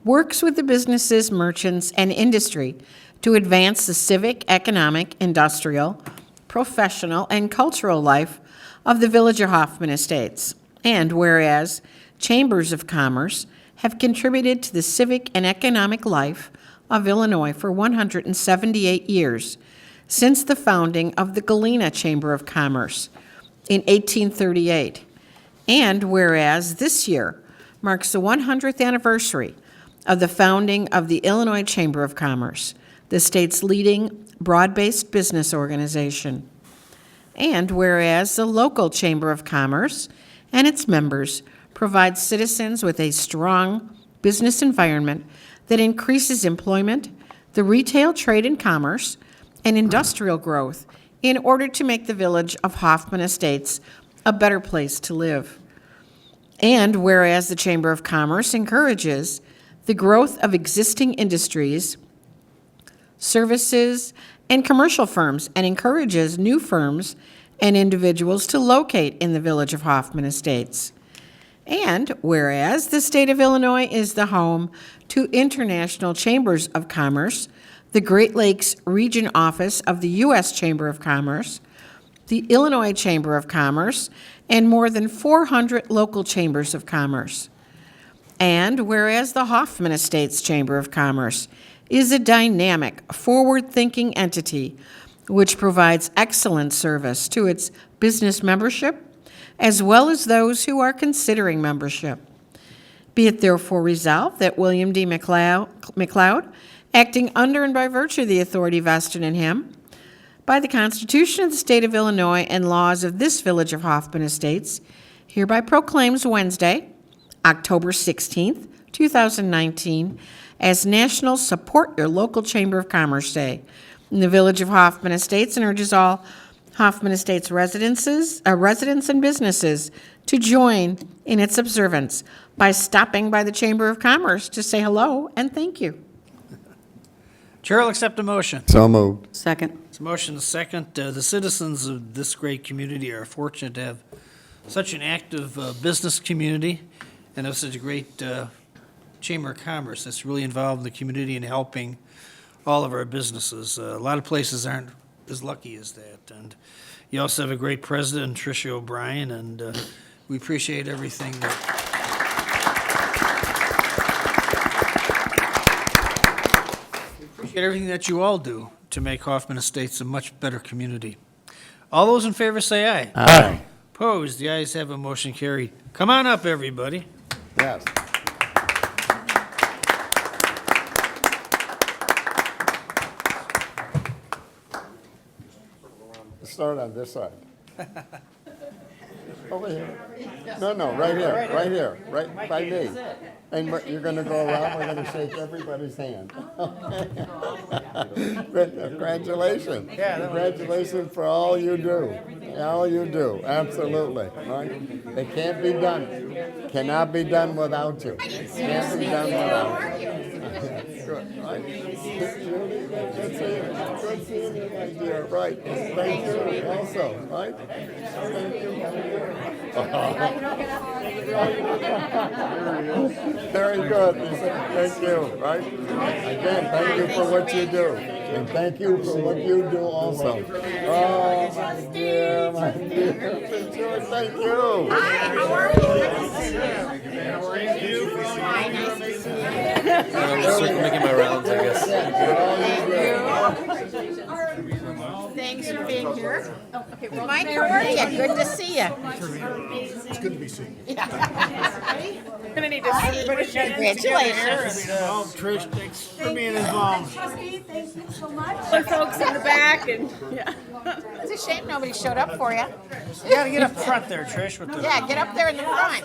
Speaker 3: works with the businesses, merchants, and industry to advance the civic, economic, industrial, professional, and cultural life of the Village of Hoffman Estates. And whereas chambers of commerce have contributed to the civic and economic life of Illinois for 178 years, since the founding of the Galena Chamber of Commerce in 1838. And whereas this year marks the 100th anniversary of the founding of the Illinois Chamber of Commerce, the state's leading broad-based business organization. And whereas the local Chamber of Commerce and its members provide citizens with a strong business environment that increases employment, the retail trade and commerce, and industrial growth in order to make the Village of Hoffman Estates a better place to live. And whereas the Chamber of Commerce encourages the growth of existing industries, services, and commercial firms, and encourages new firms and individuals to locate in the Village of Hoffman Estates. And whereas the state of Illinois is the home to international chambers of commerce, the Great Lakes Region Office of the U.S. Chamber of Commerce, the Illinois Chamber of Commerce, and more than 400 local chambers of commerce. And whereas the Hoffman Estates Chamber of Commerce is a dynamic, forward-thinking entity which provides excellent service to its business membership as well as those who are considering membership. Be it therefore resolved that William D. McLeod, acting under and by virtue of the authority vested in him by the Constitution of the State of Illinois and laws of this Village of Hoffman Estates, hereby proclaims Wednesday, October 16th, 2019, as National Support Your Local Chamber of Commerce Day in the Village of Hoffman Estates, and urges all Hoffman Estates residents and businesses to join in its observance by stopping by the Chamber of Commerce to say hello and thank you.
Speaker 10: Chair will accept a motion.
Speaker 7: So moved.
Speaker 12: Second.
Speaker 10: It's a motion, a second. The citizens of this great community are fortunate to have such an active business community and have such a great Chamber of Commerce that's really involved in the community and helping all of our businesses. A lot of places aren't as lucky as that. And you also have a great president, Tricia O'Brien, and we appreciate everything that you all do to make Hoffman Estates a much better community. All those in favor say aye.
Speaker 7: Aye.
Speaker 10: Opposed? The ayes have a motion carried. Come on up, everybody.
Speaker 7: Yes. Start on this side. Over here. No, right here, right by me. And you're going to go around, we're going to shake everybody's hand. Congratulations. Congratulations for all you do. All you do, absolutely. Right? It can't be done. Cannot be done without you. Can't be done without you. Good, right? Good seeing you. Good seeing you, my dear. Right. Thank you also, right? Thank you. Very good. Thank you, right? Again, thank you for what you do. And thank you for what you do also. Oh, my dear, my dear. Sure, thank you.
Speaker 3: Hi, how are you? Hi, nice to see you.
Speaker 14: I'm making my rounds, I guess.
Speaker 3: Thanks for being here. Mike, how are you? Good to see you.
Speaker 5: It's good to be seen.
Speaker 3: Gonna need to see everybody. Congratulations.
Speaker 10: Trish, thanks for being involved.
Speaker 11: Thank you so much.
Speaker 3: Other folks in the back and, yeah. It's a shame nobody showed up for you.
Speaker 10: You gotta get up front there, Trish, with the...
Speaker 3: Yeah, get up there in the front.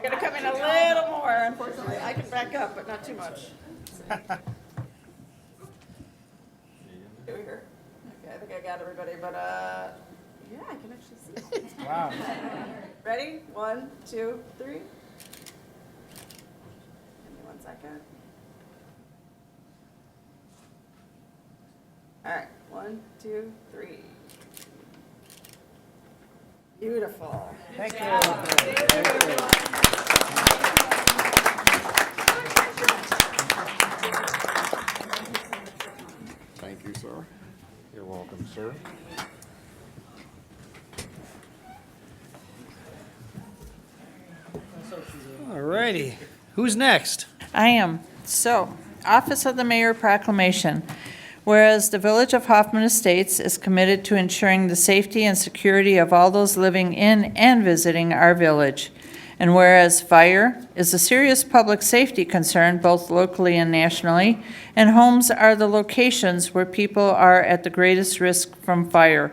Speaker 15: Gonna come in a little more, unfortunately. I can back up, but not too much. Here. Okay, I think I got everybody, but yeah, I can actually see.
Speaker 10: Wow.
Speaker 15: Ready? 1, 2, 3. Give me 1 second. All right, 1, 2, 3. Beautiful.
Speaker 10: Thank you.
Speaker 7: Thank you, sir.
Speaker 8: You're welcome, sir.
Speaker 10: All righty. Who's next?
Speaker 15: I am. So, Office of the Mayor Proclamation. Whereas the Village of Hoffman Estates is committed to ensuring the safety and security of all those living in and visiting our village. And whereas fire is a serious public safety concern both locally and nationally, and homes are the locations where people are at the greatest risk from fire.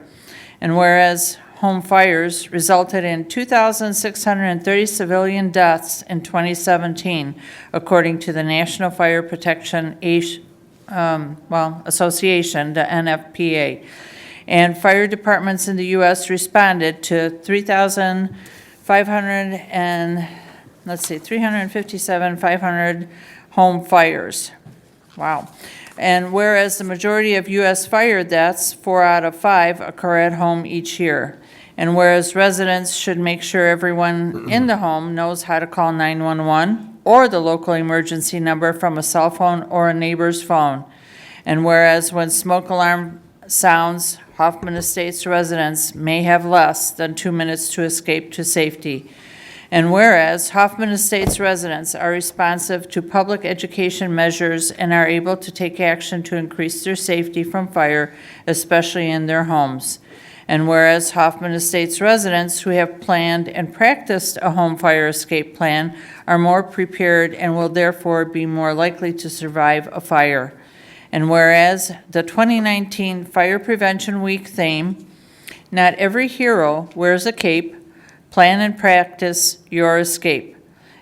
Speaker 15: And whereas home fires resulted in 2,630 civilian deaths in 2017, according to the National Fire Protection Association, the NFPA. And fire departments in the U.S. responded to 357,500 home fires. Wow. And whereas the majority of U.S. fire deaths, 4 out of 5, occur at home each year. And whereas residents should make sure everyone in the home knows how to call 911 or the local emergency number from a cell phone or a neighbor's phone. And whereas when smoke alarm sounds, Hoffman Estates residents may have less than 2 minutes to escape to safety. And whereas Hoffman Estates residents are responsive to public education measures and are able to take action to increase their safety from fire, especially in their homes. And whereas Hoffman Estates residents who have planned and practiced a home fire escape plan are more prepared and will therefore be more likely to survive a fire. And whereas the 2019 Fire Prevention Week theme, "Not every hero wears a cape, plan and practice your escape,"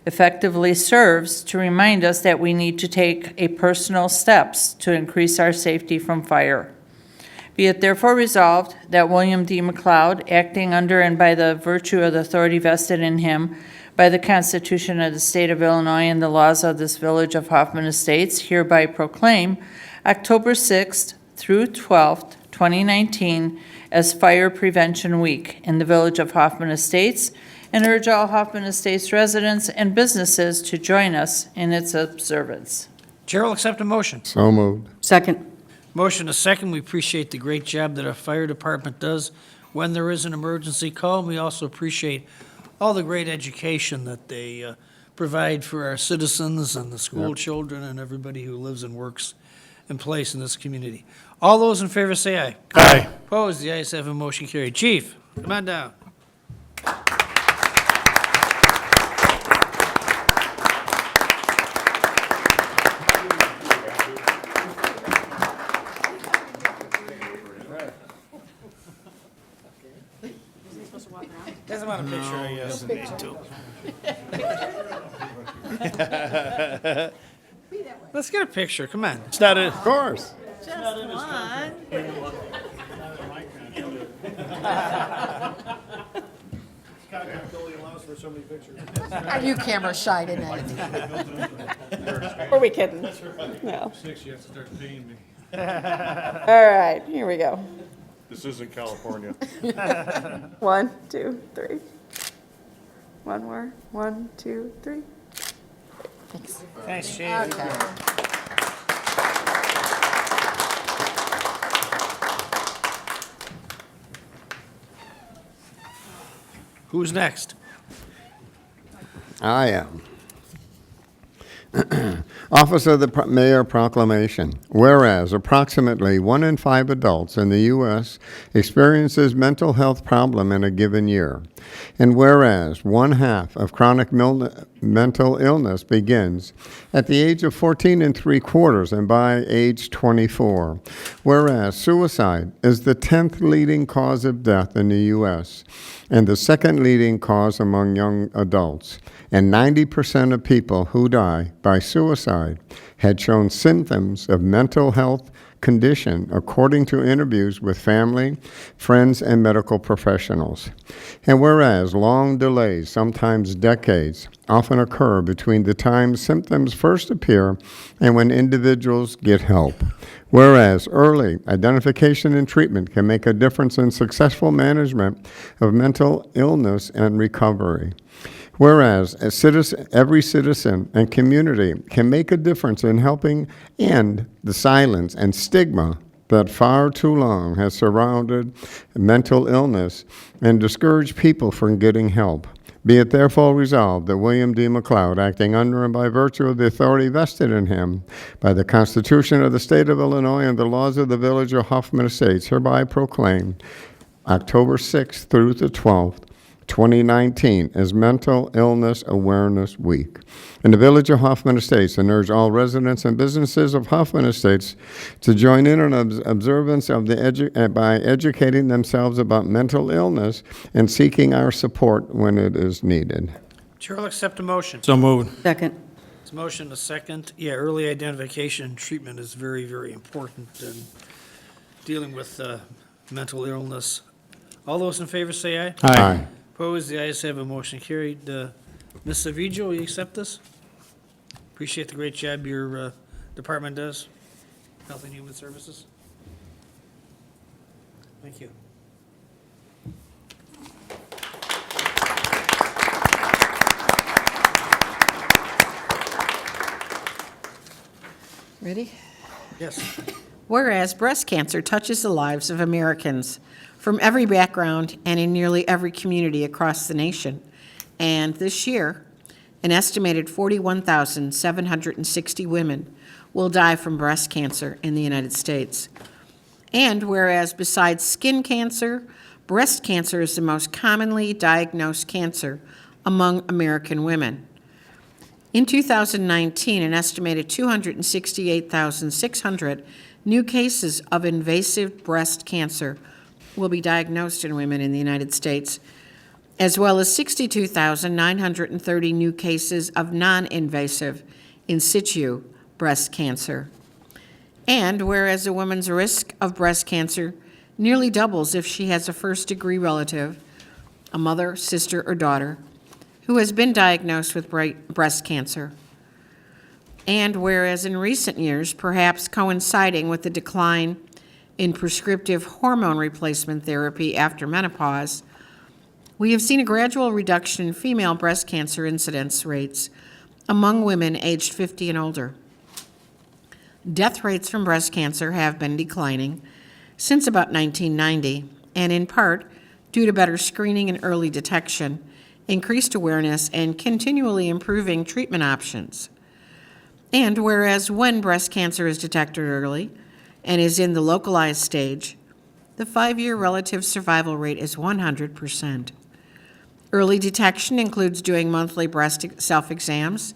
Speaker 15: effectively serves to remind us that we need to take a personal steps to increase our safety from fire. Be it therefore resolved that William D. McLeod, acting under and by the virtue of the authority vested in him by the Constitution of the State of Illinois and the laws of this village of Hoffman Estates, hereby proclaim October 6th through 12th, 2019, as Fire Prevention Week in the village of Hoffman Estates, and urge all Hoffman Estates residents and businesses to join us in its observance.
Speaker 10: Chair will accept a motion.
Speaker 7: So moved.
Speaker 3: Second.
Speaker 10: Motion a second. We appreciate the great job that our fire department does when there is an emergency call. We also appreciate all the great education that they provide for our citizens and the school children and everybody who lives and works and plays in this community. All those in favor say aye.
Speaker 4: Aye.
Speaker 10: Opposed? The ayes have a motion carried. Chief, come on down. Doesn't want a picture, I guess. Doesn't need to. Let's get a picture, come on.
Speaker 4: It's not a,
Speaker 7: Of course.
Speaker 3: Are you camera shy tonight? Are we kidding? No.
Speaker 8: You have to start paying me.
Speaker 3: All right, here we go.
Speaker 8: This isn't California.
Speaker 3: 1, 2, 3. One more. 1, 2, 3. Thanks.
Speaker 10: Thanks, Chief.
Speaker 3: Okay.
Speaker 10: Who's next?
Speaker 7: I am. Office of the Mayor Proclamation. Whereas approximately 1 in 5 adults in the U.S. experiences mental health problem in a given year. And whereas 1/2 of chronic mental illness begins at the age of 14 3/4 and by age 24. Whereas suicide is the 10th leading cause of death in the U.S. and the 2nd leading cause among young adults. And 90% of people who die by suicide had shown symptoms of mental health condition, according to interviews with family, friends, and medical professionals. And whereas long delays, sometimes decades, often occur between the time symptoms first appear and when individuals get help. Whereas early identification and treatment can make a difference in successful management of mental illness and recovery. Whereas every citizen and community can make a difference in helping end the silence and stigma that far too long has surrounded mental illness and discouraged people from getting help. Be it therefore resolved that William D. McLeod, acting under and by virtue of the authority vested in him by the Constitution of the State of Illinois and the laws of the Village of Hoffman Estates, hereby proclaim October 6th through the 12th, 2019 as Mental Illness Awareness Week in the Village of Hoffman Estates, and urge all residents and businesses of Hoffman Estates to join in an observance of by educating themselves about mental illness and seeking our support when it is needed.
Speaker 10: Chair will accept a motion.
Speaker 1: So moved.
Speaker 3: Second.
Speaker 10: It's motion a second. Yeah, early identification and treatment is very, very important in dealing with mental illness. All those in favor say aye.
Speaker 7: Aye.
Speaker 10: Opposed? The ayes have a motion carried. Ms. Saviggio, will you accept this? Appreciate the great job your department does, Health and Human Services. Thank you.
Speaker 3: Ready?
Speaker 10: Yes.
Speaker 3: Whereas breast cancer touches the lives of Americans from every background and in nearly every community across the nation. And this year, an estimated 41,760 women will die from breast cancer in the United States. And whereas besides skin cancer, breast cancer is the most commonly diagnosed cancer among American women. In 2019, an estimated 268,600 new cases of invasive breast cancer will be diagnosed in women in the United States, as well as 62,930 new cases of non-invasive in situ breast cancer. And whereas a woman's risk of breast cancer nearly doubles if she has a first-degree relative, a mother, sister, or daughter, who has been diagnosed with breast cancer. And whereas in recent years, perhaps coinciding with the decline in prescriptive hormone replacement therapy after menopause, we have seen a gradual reduction in female breast cancer incidence rates among women aged 50 and older. Death rates from breast cancer have been declining since about 1990, and in part due to better screening and early detection, increased awareness, and continually improving treatment options. And whereas when breast cancer is detected early and is in the localized stage, the 5-year relative survival rate is 100%. Early detection includes doing monthly breast self-exams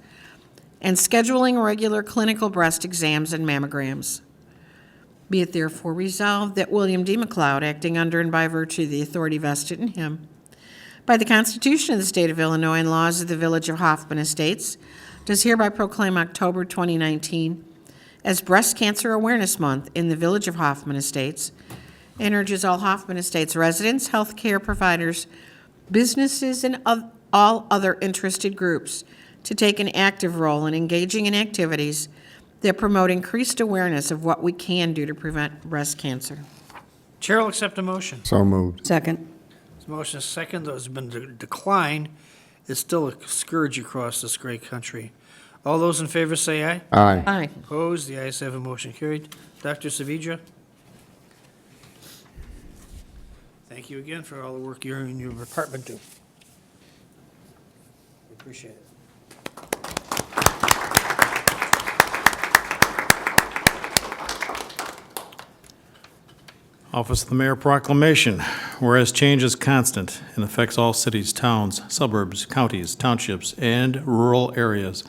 Speaker 3: and scheduling regular clinical breast exams and mammograms. Be it therefore resolved that William D. McLeod, acting under and by virtue of the authority vested in him by the Constitution of the State of Illinois and laws of the Village of Hoffman Estates, does hereby proclaim October 2019 as Breast Cancer Awareness Month in the Village of Hoffman Estates, and urges all Hoffman Estates residents, healthcare providers, businesses, and all other interested groups to take an active role in engaging in activities that promote increased awareness of what we can do to prevent breast cancer.
Speaker 10: Chair will accept a motion.
Speaker 7: So moved.
Speaker 12: Second.
Speaker 10: Motion is second, though has been declined, is still a scourge across this great country. All those in favor say aye.
Speaker 7: Aye.
Speaker 3: Aye.
Speaker 10: Opposed, the ayes have a motion carried. Dr. Savidja? Thank you again for all the work you and your department do. We appreciate it.
Speaker 1: Office of the Mayor Proclamation. Whereas change is constant and affects all cities, towns, suburbs, counties, townships, and rural areas.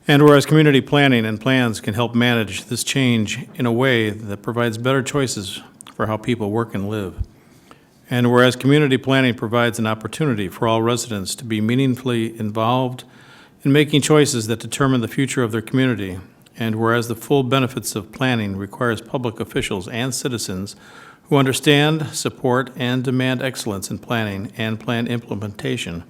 Speaker 1: And whereas community planning and plans can help manage this change in a way that provides better choices for how people work and live. And whereas community planning provides an opportunity for all residents to be meaningfully involved in making choices that determine the future of their community. And whereas the full benefits of planning requires public officials and citizens who understand, support, and demand excellence in planning and plan implementation.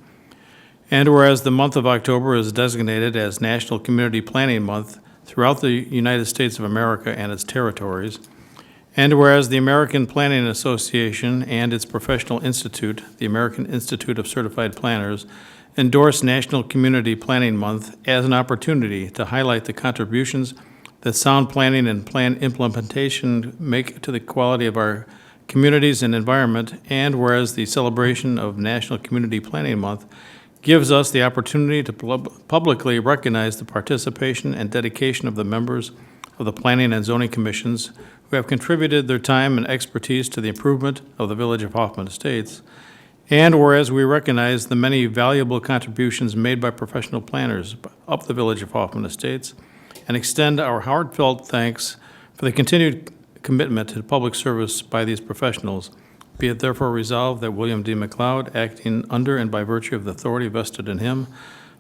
Speaker 1: And whereas the month of October is designated as National Community Planning Month throughout the United States of America and its territories. And whereas the American Planning Association and its professional institute, the American Institute of Certified Planners, endorse National Community Planning Month as an opportunity to highlight the contributions that sound planning and plan implementation make to the quality of our communities and environment, and whereas the celebration of National Community Planning Month gives us the opportunity to publicly recognize the participation and dedication of the members of the Planning and Zoning Commissions who have contributed their time and expertise to the improvement of the Village of Hoffman Estates. And whereas we recognize the many valuable contributions made by professional planners of the Village of Hoffman Estates, and extend our heartfelt thanks for the continued commitment to public service by these professionals, be it therefore resolved that William D. McLeod, acting under and by virtue of the authority vested in him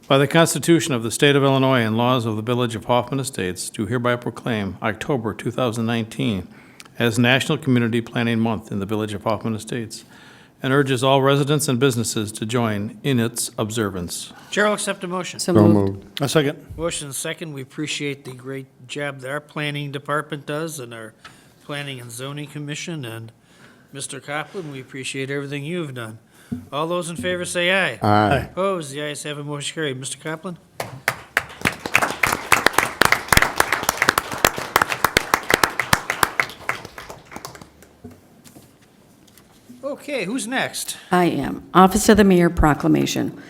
Speaker 1: by the Constitution of the State of Illinois and laws of the Village of Hoffman Estates, do hereby proclaim October 2019 as National Community Planning Month in the Village of Hoffman Estates, and urges all residents and businesses to join in its observance.
Speaker 10: Chair will accept a motion.
Speaker 12: So
Speaker 7: So
Speaker 12: moved.
Speaker 7: moved.
Speaker 4: A second.
Speaker 10: Motion is second. We appreciate the great job that our planning department does and our Planning and Zoning Commission. And Mr. Copeland, we appreciate everything you've done. All those in favor say aye.
Speaker 7: Aye.
Speaker 10: Opposed, the ayes have a motion carried. Mr. Copeland? Okay, who's next?
Speaker 12: I am. Office of the Mayor Proclamation.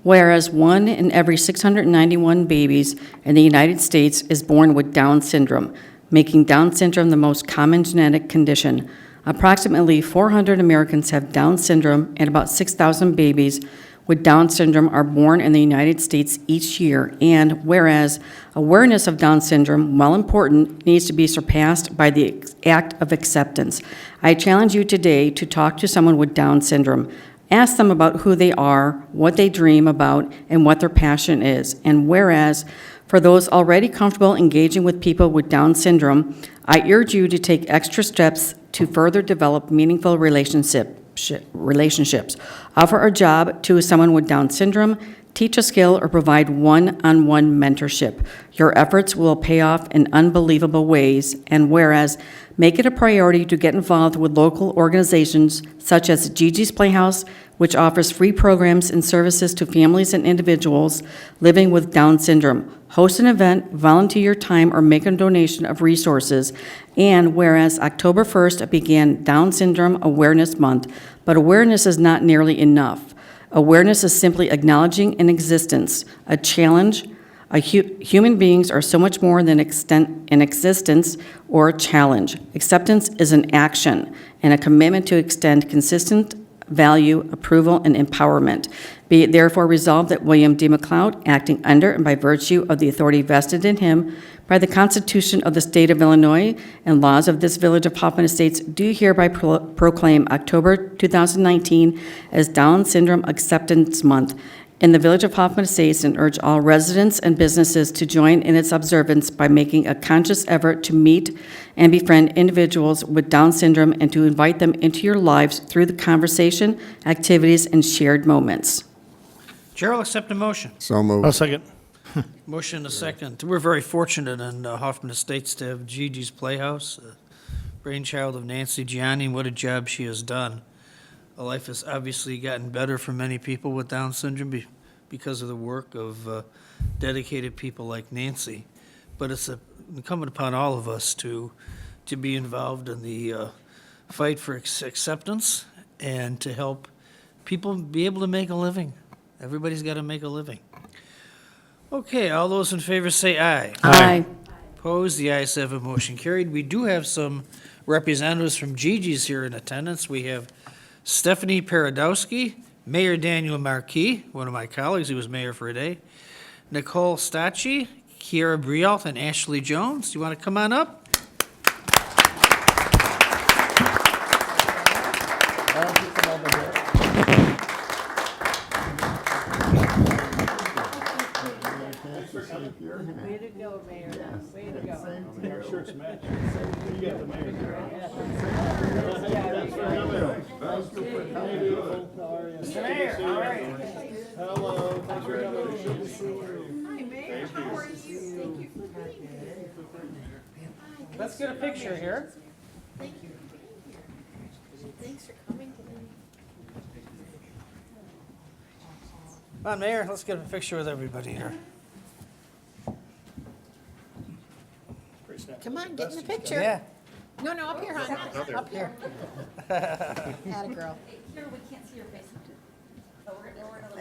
Speaker 12: Whereas 1 in every 691 babies in the United States is born with Down syndrome, making Down syndrome the most common genetic condition. Approximately 400 Americans have Down syndrome, and about 6,000 babies with Down syndrome are born in the United States each year. And whereas awareness of Down syndrome, while important, needs to be surpassed by the act of acceptance. I challenge you today to talk to someone with Down syndrome. Ask them about who they are, what they dream about, and what their passion is. And whereas, for those already comfortable engaging with people with Down syndrome, I urge you to take extra steps to further develop meaningful relationships. Offer a job to someone with Down syndrome, teach a skill, or provide one-on-one mentorship. Your efforts will pay off in unbelievable ways. And whereas, make it a priority to get involved with local organizations such as Gigi's Playhouse, which offers free programs and services to families and individuals living with Down syndrome. Host an event, volunteer your time, or make a donation of resources. And whereas October 1st began Down Syndrome Awareness Month, but awareness is not nearly enough. Awareness is simply acknowledging an existence, a challenge. Human beings are so much more than an existence or a challenge. Acceptance is an action and a commitment to extend consistent value, approval, and empowerment. Be it therefore resolved that William D. McLeod, acting under and by virtue of the authority vested in him by the Constitution of the State of Illinois and laws of this Village of Hoffman Estates, do hereby proclaim October 2019 as Down Syndrome Acceptance Month in the Village of Hoffman Estates, and urge all residents and businesses to join in its observance by making a conscious effort to meet and befriend individuals with Down syndrome and to invite them into your lives through the conversation, activities, and shared moments.
Speaker 10: Chair will accept a motion.
Speaker 7: So moved.
Speaker 4: I'll second.
Speaker 10: Motion and a second. We're very fortunate in Hoffman Estates to have Gigi's Playhouse, brainchild of Nancy Gianni, and what a job she has done. Life has obviously gotten better for many people with Down syndrome because of the work of dedicated people like Nancy. But it's incumbent upon all of us to be involved in the fight for acceptance and to help people be able to make a living. Everybody's got to make a living. Okay, all those in favor say aye.
Speaker 12: Aye.
Speaker 10: Opposed? The ayes have it, motion carried. We do have some representatives from Gigi's here in attendance. We have Stephanie Paradowski, Mayor Daniel Marquis, one of my colleagues, he was mayor for a day, Nicole Stacci, Kiera Brialt, and Ashley Jones. Do you want to come on up?
Speaker 3: Way to go, Mayor. Way to go.
Speaker 4: Our shirts match. You got the mayor.
Speaker 3: Mayor, how are you?
Speaker 4: Hello, thanks for coming.
Speaker 3: Good to see you. Hi, Mayor. How are you? Thank you for being here.
Speaker 10: Let's get a picture here.
Speaker 11: Thank you. Thanks for coming today.
Speaker 10: Come on, Mayor, let's get a picture with everybody here.
Speaker 3: Come on, get in the picture.
Speaker 10: Yeah.
Speaker 3: No, up here, hon. Up here. Atta girl.
Speaker 11: Here, we can't see your face.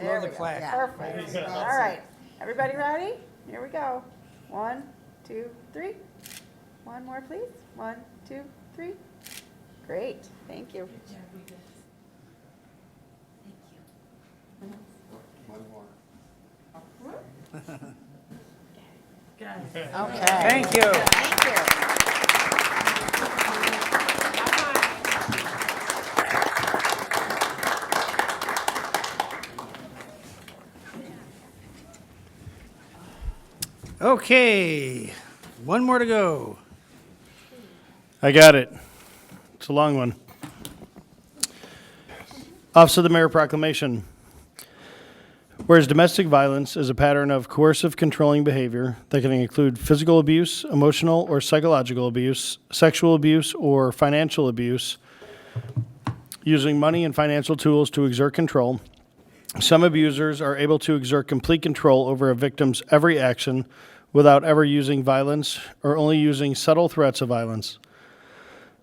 Speaker 10: Love the plaque.
Speaker 15: Perfect. All right. Everybody ready? Here we go. 1, 2, 3. One more, please. 1, 2, 3. Great. Thank you. Okay.
Speaker 10: Thank you.
Speaker 15: Thank you.
Speaker 10: Okay, one more to go.
Speaker 4: I got it. It's a long one. Office of the Mayor Proclamation. Whereas domestic violence is a pattern of coercive controlling behavior that can include physical abuse, emotional or psychological abuse, sexual abuse, or financial abuse, using money and financial tools to exert control, some abusers are able to exert complete control over a victim's every action without ever using violence or only using subtle threats of violence.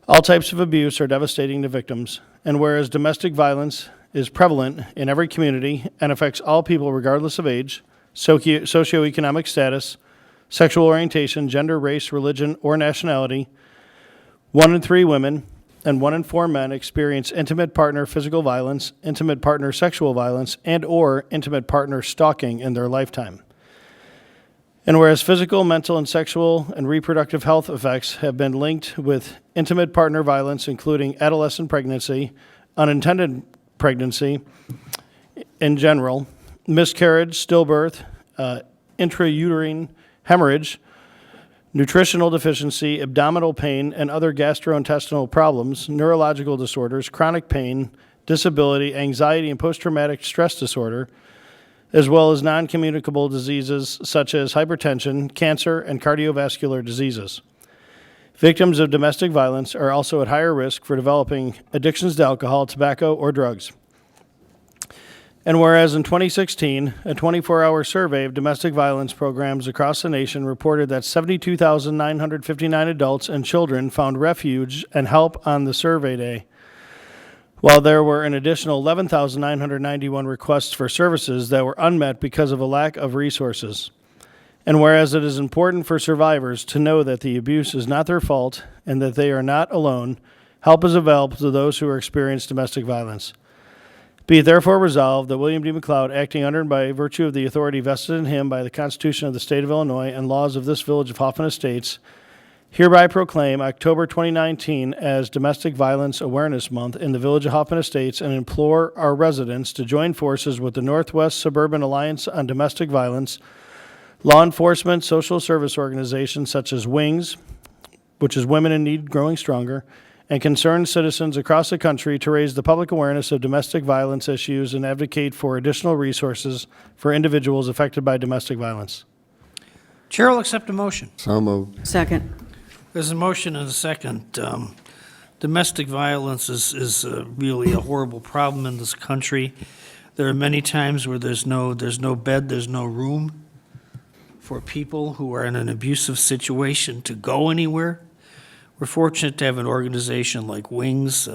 Speaker 4: All types of abuse are devastating to victims, and whereas domestic violence is prevalent in every community and affects all people regardless of age, socioeconomic status, sexual orientation, gender, race, religion, or nationality. 1 in 3 women and 1 in 4 men experience intimate partner physical violence, intimate partner sexual violence, and/or intimate partner stalking in their lifetime. And whereas physical, mental, and sexual and reproductive health effects have been linked with intimate partner violence, including adolescent pregnancy, unintended pregnancy in general, miscarriage, stillbirth, intrauterine hemorrhage, nutritional deficiency, abdominal pain, and other gastrointestinal problems, neurological disorders, chronic pain, disability, anxiety, and post-traumatic stress disorder, as well as non-communicable diseases such as hypertension, cancer, and cardiovascular diseases. Victims of domestic violence are also at higher risk for developing addictions to alcohol, tobacco, or drugs. And whereas in 2016, a 24-hour survey of domestic violence programs across the nation reported that 72,959 adults and children found refuge and help on the survey day, while there were an additional 11,991 requests for services that were unmet because of a lack of resources. And whereas it is important for survivors to know that the abuse is not their fault and that they are not alone, help is available to those who are experiencing domestic violence. Be it therefore resolved that William D. McLeod, acting under and by virtue of the authority vested in him by the Constitution of the State of Illinois and laws of this village of Hoffman Estates, hereby proclaim October 2019 as Domestic Violence Awareness Month in the Village of Hoffman Estates and implore our residents to join forces with the Northwest Suburban Alliance on Domestic Violence, law enforcement, social service organizations such as WINGS, which is Women in Need Growing Stronger, and concerned citizens across the country to raise the public awareness of domestic violence issues and advocate for additional resources for individuals affected by domestic violence.
Speaker 10: Chair will accept a motion.
Speaker 7: So moved.
Speaker 12: Second.
Speaker 10: There's a motion and a second. Domestic violence is really a horrible problem in this country. There are many times where there's no bed, there's no room for people who are in an abusive situation to go anywhere. We're fortunate to have an organization like WINGS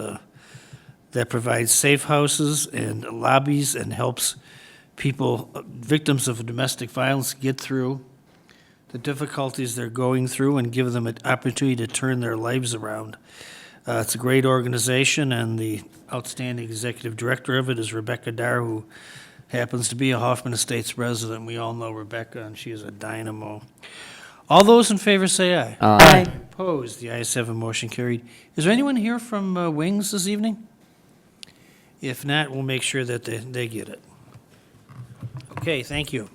Speaker 10: that provides safe houses and lobbies and helps people, victims of domestic violence, get through the difficulties they're going through and give them an opportunity to turn their lives around. It's a great organization, and the outstanding executive director of it is Rebecca Dar, who happens to be a Hoffman Estates resident. We all know Rebecca, and she is a dynamo. All those in favor say aye.
Speaker 12: Aye.
Speaker 10: Opposed? The ayes have a motion carried. Is there anyone here from WINGS this evening? If not, we'll make sure that they get it. Okay, thank you.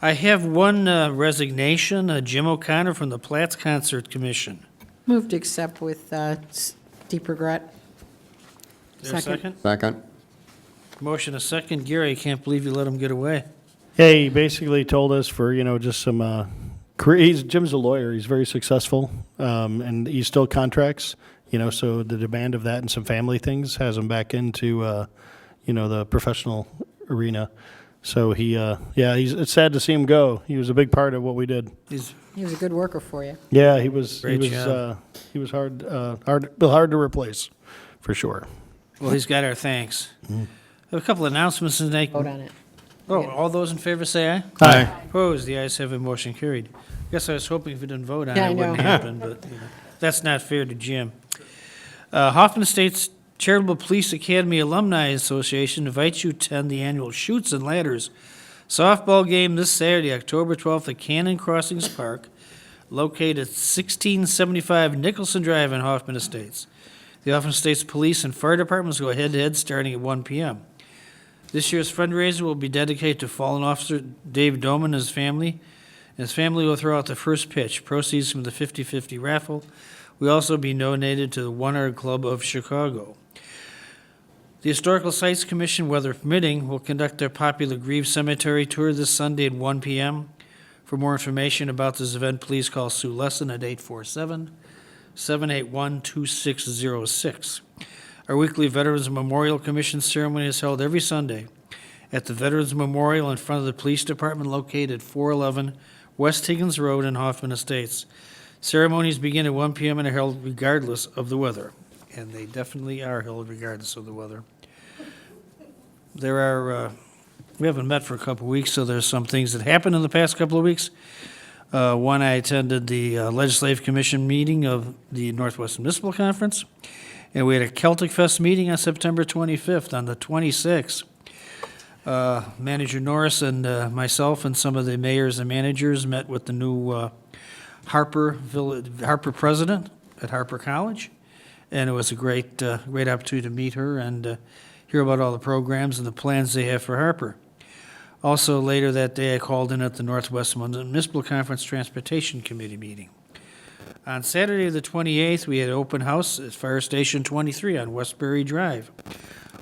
Speaker 10: I have one resignation, Jim O'Connor from the Platts Concert Commission.
Speaker 3: Move to accept with deep regret.
Speaker 10: Is there a second?
Speaker 7: Second.
Speaker 10: Motion a second. Gary, I can't believe you let him get away.
Speaker 4: Yeah, he basically told us for, just some career. Jim's a lawyer. He's very successful, and he still contracts, so the demand of that and some family things has him back into, the professional arena. So it's sad to see him go. He was a big part of what we did.
Speaker 3: He was a good worker for you.
Speaker 4: Yeah, he was.
Speaker 10: Great
Speaker 4: he was hard to replace, for sure.
Speaker 10: Well, he's got our thanks. I have a couple announcements tonight.
Speaker 3: Vote on it.
Speaker 10: Oh, all those in favor say aye.
Speaker 4: Aye.
Speaker 10: Opposed? The ayes have a motion carried. I guess I was hoping if we didn't vote on
Speaker 3: Yeah,
Speaker 10: it,
Speaker 3: I
Speaker 10: it wouldn't
Speaker 3: know.
Speaker 10: happen, but that's not fair to Jim. Hoffman Estates Charitable Police Academy Alumni Association invites you to attend the annual Chutes and Ladders softball game this Saturday, October 12th at Cannon Crossings Park, located at 1675 Nicholson Drive in Hoffman Estates. The Hoffman Estates Police and Fire Departments go head-to-head starting at 1 p.m. This year's fundraiser will be dedicated to fallen officer Dave Doman and his family. And his family will throw out the first pitch. Proceeds from the 50-50 raffle will also be donated to the 100 Club of Chicago. The Historical Sites Commission, weather permitting, will conduct their popular Grieve Cemetery tour this Sunday at 1 p.m. For more information about this event, please call Sue Lesson at 847-781-2606. Our weekly Veterans Memorial Commission ceremony is held every Sunday at the Veterans Memorial in front of the Police Department located at 411 West Higgins Road in Hoffman Estates. Ceremonies begin at 1 p.m. and are held regardless of the weather, and they definitely are held regardless of the weather. there are, we haven't met for a couple of weeks, so there's some things that happened in the past couple of weeks. One, I attended the Legislative Commission meeting of the Northwest Municipal Conference, and we had a Celtic Fest meeting on September 25th. On the 26th, Manager Norris and myself and some of the mayors and managers met with the new Harper president at Harper College, and it was a great opportunity to meet her and hear about all the programs and the plans they have for Harper. Also, later that day, I called in at the Northwest Municipal Conference Transportation Committee meeting. On Saturday, the 28th, we had an open house at Fire Station 23 on Westbury Drive.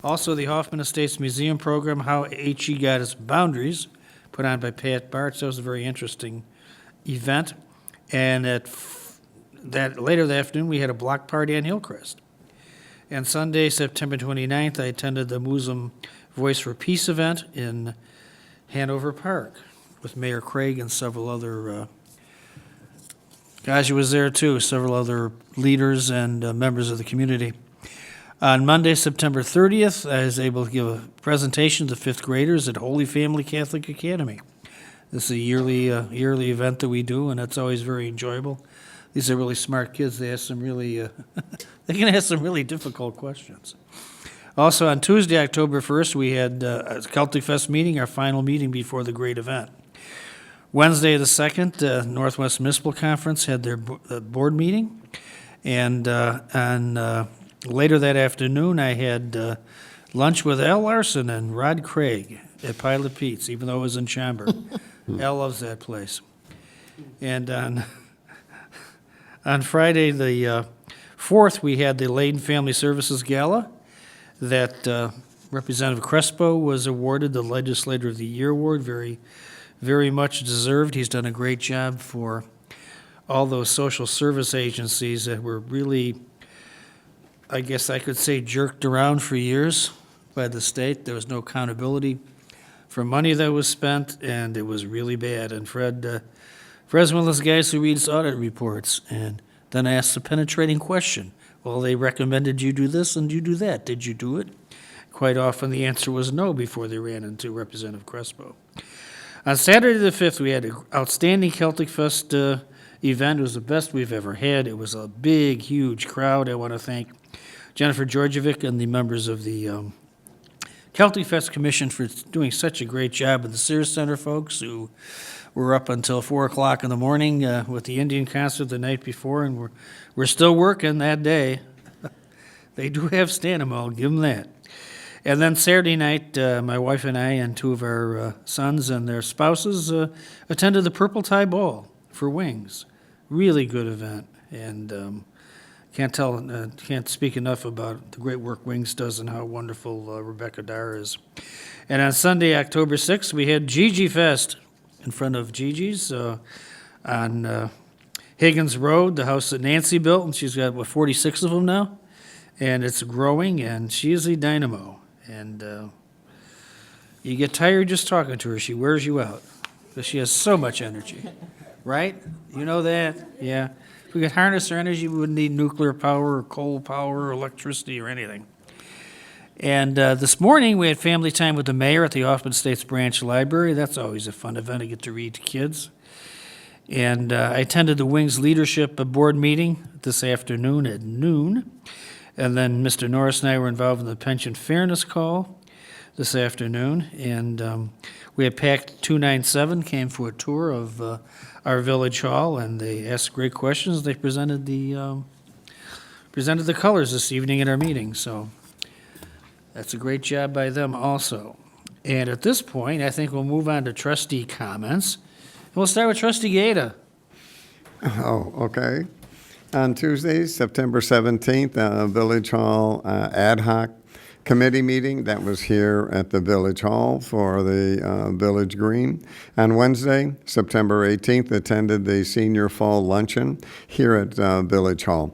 Speaker 10: Also, the Hoffman Estates Museum program, How HE Got Its Boundaries, put on by Pat Bartz. That was a very interesting event. And later that afternoon, we had a block party on Hillcrest. And Sunday, September 29th, I attended the Muslim Voice for Peace event in Hanover Park with Mayor Craig and several other, Gaji was there too, several other leaders and members of the community. On Monday, September 30th, I was able to give a presentation to fifth graders at Holy Family Catholic Academy. This is a yearly event that we do, and it's always very enjoyable. These are really smart kids. They ask some really, they can ask some really difficult questions. Also, on Tuesday, October 1st, we had a Celtic Fest meeting, our final meeting before the great event. Wednesday the 2nd, Northwest Municipal Conference had their board meeting. And later that afternoon, I had lunch with Al Larson and Rod Craig at Pilot Pete's, even though it was in Schaumburg. Al loves that place. And on Friday the 4th, we had the Layden Family Services Gala that Representative Crespo was awarded the Legislator of the Year Award, very, very much deserved. He's done a great job for all those social service agencies that were really, I guess I could say, jerked around for years by the state. There was no accountability for money that was spent, and it was really bad. And Fred's one of those guys who reads audit reports and then asks a penetrating question. Well, they recommended you do this and you do that. Did you do it? Quite often the answer was no before they ran into Representative Crespo. On Saturday the 5th, we had an outstanding Celtic Fest event. It was the best we've ever had. It was a big, huge crowd. I want to thank Jennifer Georgievic and the members of the Celtic Fest Commission for doing such a great job, and the Sears Center folks who were up until 4 o'clock in the morning with the Indian concert the night before, and we're still working that day. They do have stand-em, I'll give them that. And then Saturday night, my wife and I and two of our sons and their spouses attended the Purple Tie Ball for Wings. Really good event, and can't speak enough about the great work Wings does and how wonderful Rebecca Dyer is. And on Sunday, October 6th, we had Gigi Fest in front of Gigi's on Higgins Road, the house that Nancy built, and she's got, 46 of them now? And it's growing, and she is a dynamo. And you get tired just talking to her. She wears you out because she has so much energy, right? You know that? Yeah. If we could harness her energy, we wouldn't need nuclear power or coal power or electricity or anything. And this morning, we had family time with the mayor at the Hoffman Estates Branch Library. That's always a fun event to get to read to kids. And I attended the Wings Leadership Board meeting this afternoon at noon. And then Mr. Norris and I were involved in the Pension Fairness Call this afternoon. And we had PAC 297 came for a tour of our village hall, and they asked great questions. They presented the colors this evening at our meeting. So that's a great job by them also. And at this point, I think we'll move on to trustee comments. And we'll start with Trustee Gaeta.
Speaker 7: Oh, okay. On Tuesday, September 17th, Village Hall ad hoc committee meeting that was here at the Village Hall for the Village Green. On Wednesday, September 18th, attended the Senior Fall Luncheon here at Village Hall.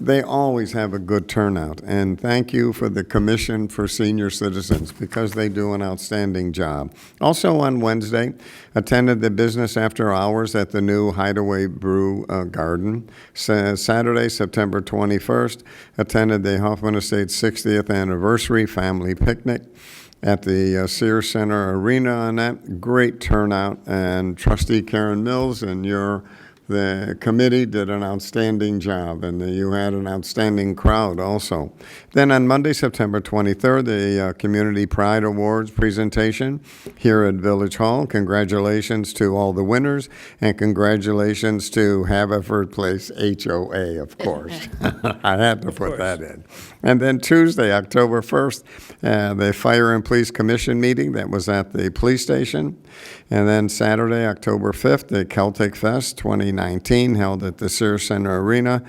Speaker 7: They always have a good turnout, and thank you for the Commission for Senior Citizens because they do an outstanding job. Also on Wednesday, attended the business after hours at the new Hideaway Brew Garden. Saturday, September 21st, attended the Hoffman Estates 60th Anniversary Family Picnic. at the Sears Center Arena on that. Great turnout, and Trustee Karen Mills and the committee did an outstanding job, and you had an outstanding crowd also. Then on Monday, September 23rd, the Community Pride Awards presentation here at Village Hall. Congratulations to all the winners, and congratulations to Haverford Place HOA, of course. I had to put that in. And then Tuesday, October 1st, the Fire and Police Commission meeting that was at the police station. And then Saturday, October 5th, the Celtic Fest 2019 held at the Sears Center Arena.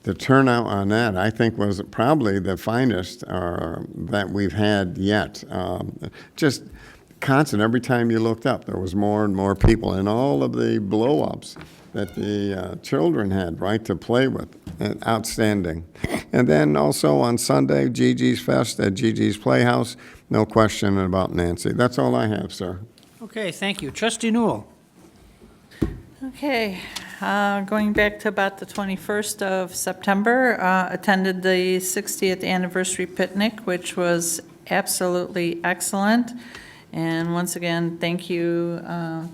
Speaker 7: The turnout on that, I think, was probably the finest that we've had yet. Just constant. Every time you looked up, there was more and more people, and all of the blow-ups that the children had, right, to play with. Outstanding. And then also on Sunday, Gigi's Fest at Gigi's Playhouse. No question about Nancy. That's all I have, sir.
Speaker 10: Okay, thank you. Trustee Newell.
Speaker 15: Okay, going back to about the 21st of September, attended the 60th anniversary picnic, which was absolutely excellent. And once again, thank you,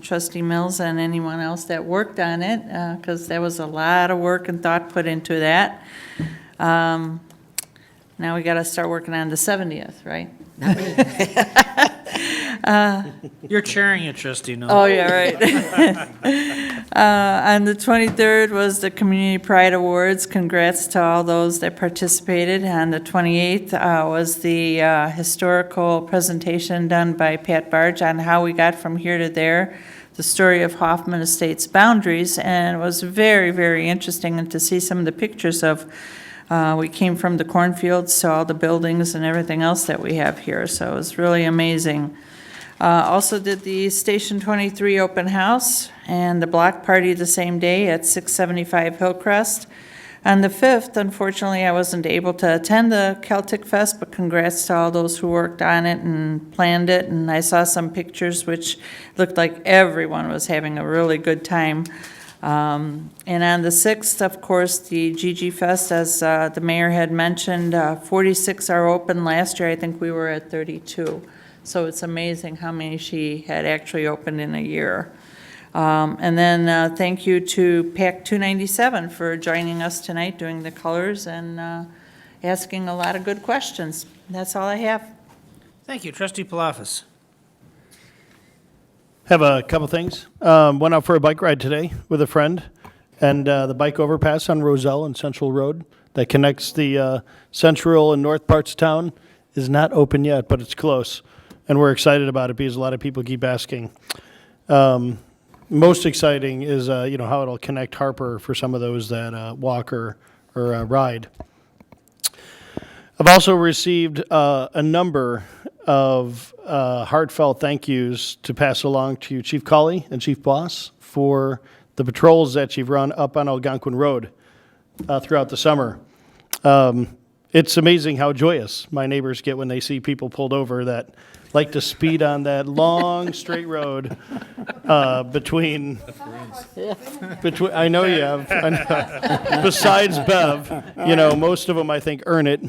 Speaker 15: Trustee Mills and anyone else that worked on it, because there was a lot of work and thought put into that. Now we got to start working on the 70th, right?
Speaker 10: You're chairing it, Trustee Newell.
Speaker 15: Oh, yeah, right. On the 23rd was the Community Pride Awards. Congrats to all those that participated. On the 28th was the historical presentation done by Pat Barge on how we got from here to there, the story of Hoffman Estates boundaries, and it was very, very interesting and to see some of the pictures of we came from the cornfields to all the buildings and everything else that we have here, so it was really amazing. Also did the Station 23 open house and the block party the same day at 675 Hillcrest. On the 5th, unfortunately, I wasn't able to attend the Celtic Fest, but congrats to all those who worked on it and planned it, and I saw some pictures which looked like everyone was having a really good time. And on the 6th, of course, the GG Fest, as the mayor had mentioned, 46 are open. Last year, I think we were at 32. So it's amazing how many she had actually opened in a year. And then thank you to PAC 297 for joining us tonight, doing the colors and asking a lot of good questions. That's all I have.
Speaker 10: Thank you. Trustee Palafis.
Speaker 4: Have a couple things. Went out for a bike ride today with a friend, and the bike overpass on Roselle and Central Road that connects the central and north parts of town is not open yet, but it's close, and we're excited about it because a lot of people keep asking. Most exciting is how it'll connect Harper for some of those that walk or ride. I've also received a number of heartfelt thank yous to pass along to Chief Colley and Chief Boss for the patrols that you've run up on Algonquin Road throughout the summer. It's amazing how joyous my neighbors get when they see people pulled over that like to speed on that long straight road between I know you have. I know. Besides Bev, most of them I think earn it.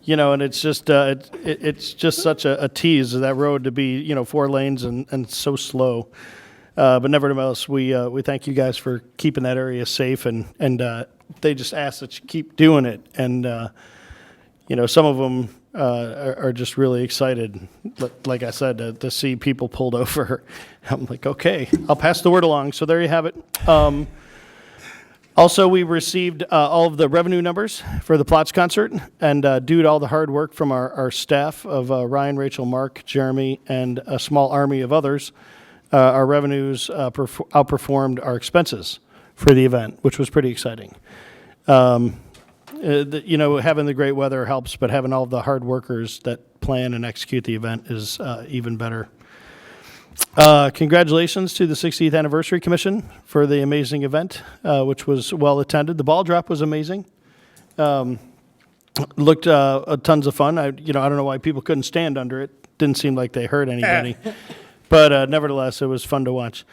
Speaker 4: And it's just it's just such a tease of that road to be 4 lanes and so slow. But nevertheless, we thank you guys for keeping that area safe, and they just ask that you keep doing it. And some of them are just really excited, like I said, to see people pulled over. I'm like, okay, I'll pass the word along. So there you have it. Also, we received all of the revenue numbers for the Plots concert, and due to all the hard work from our staff of Ryan, Rachel, Mark, Jeremy, and a small army of others, our revenues outperformed our expenses for the event, which was pretty exciting. Having the great weather helps, but having all the hard workers that plan and execute the event is even better. Congratulations to the 60th Anniversary Commission for the amazing event, which was well attended. The ball drop was amazing. Looked tons of fun. I don't know why people couldn't stand under it. Didn't seem like they hurt anybody. But nevertheless, it was fun to watch.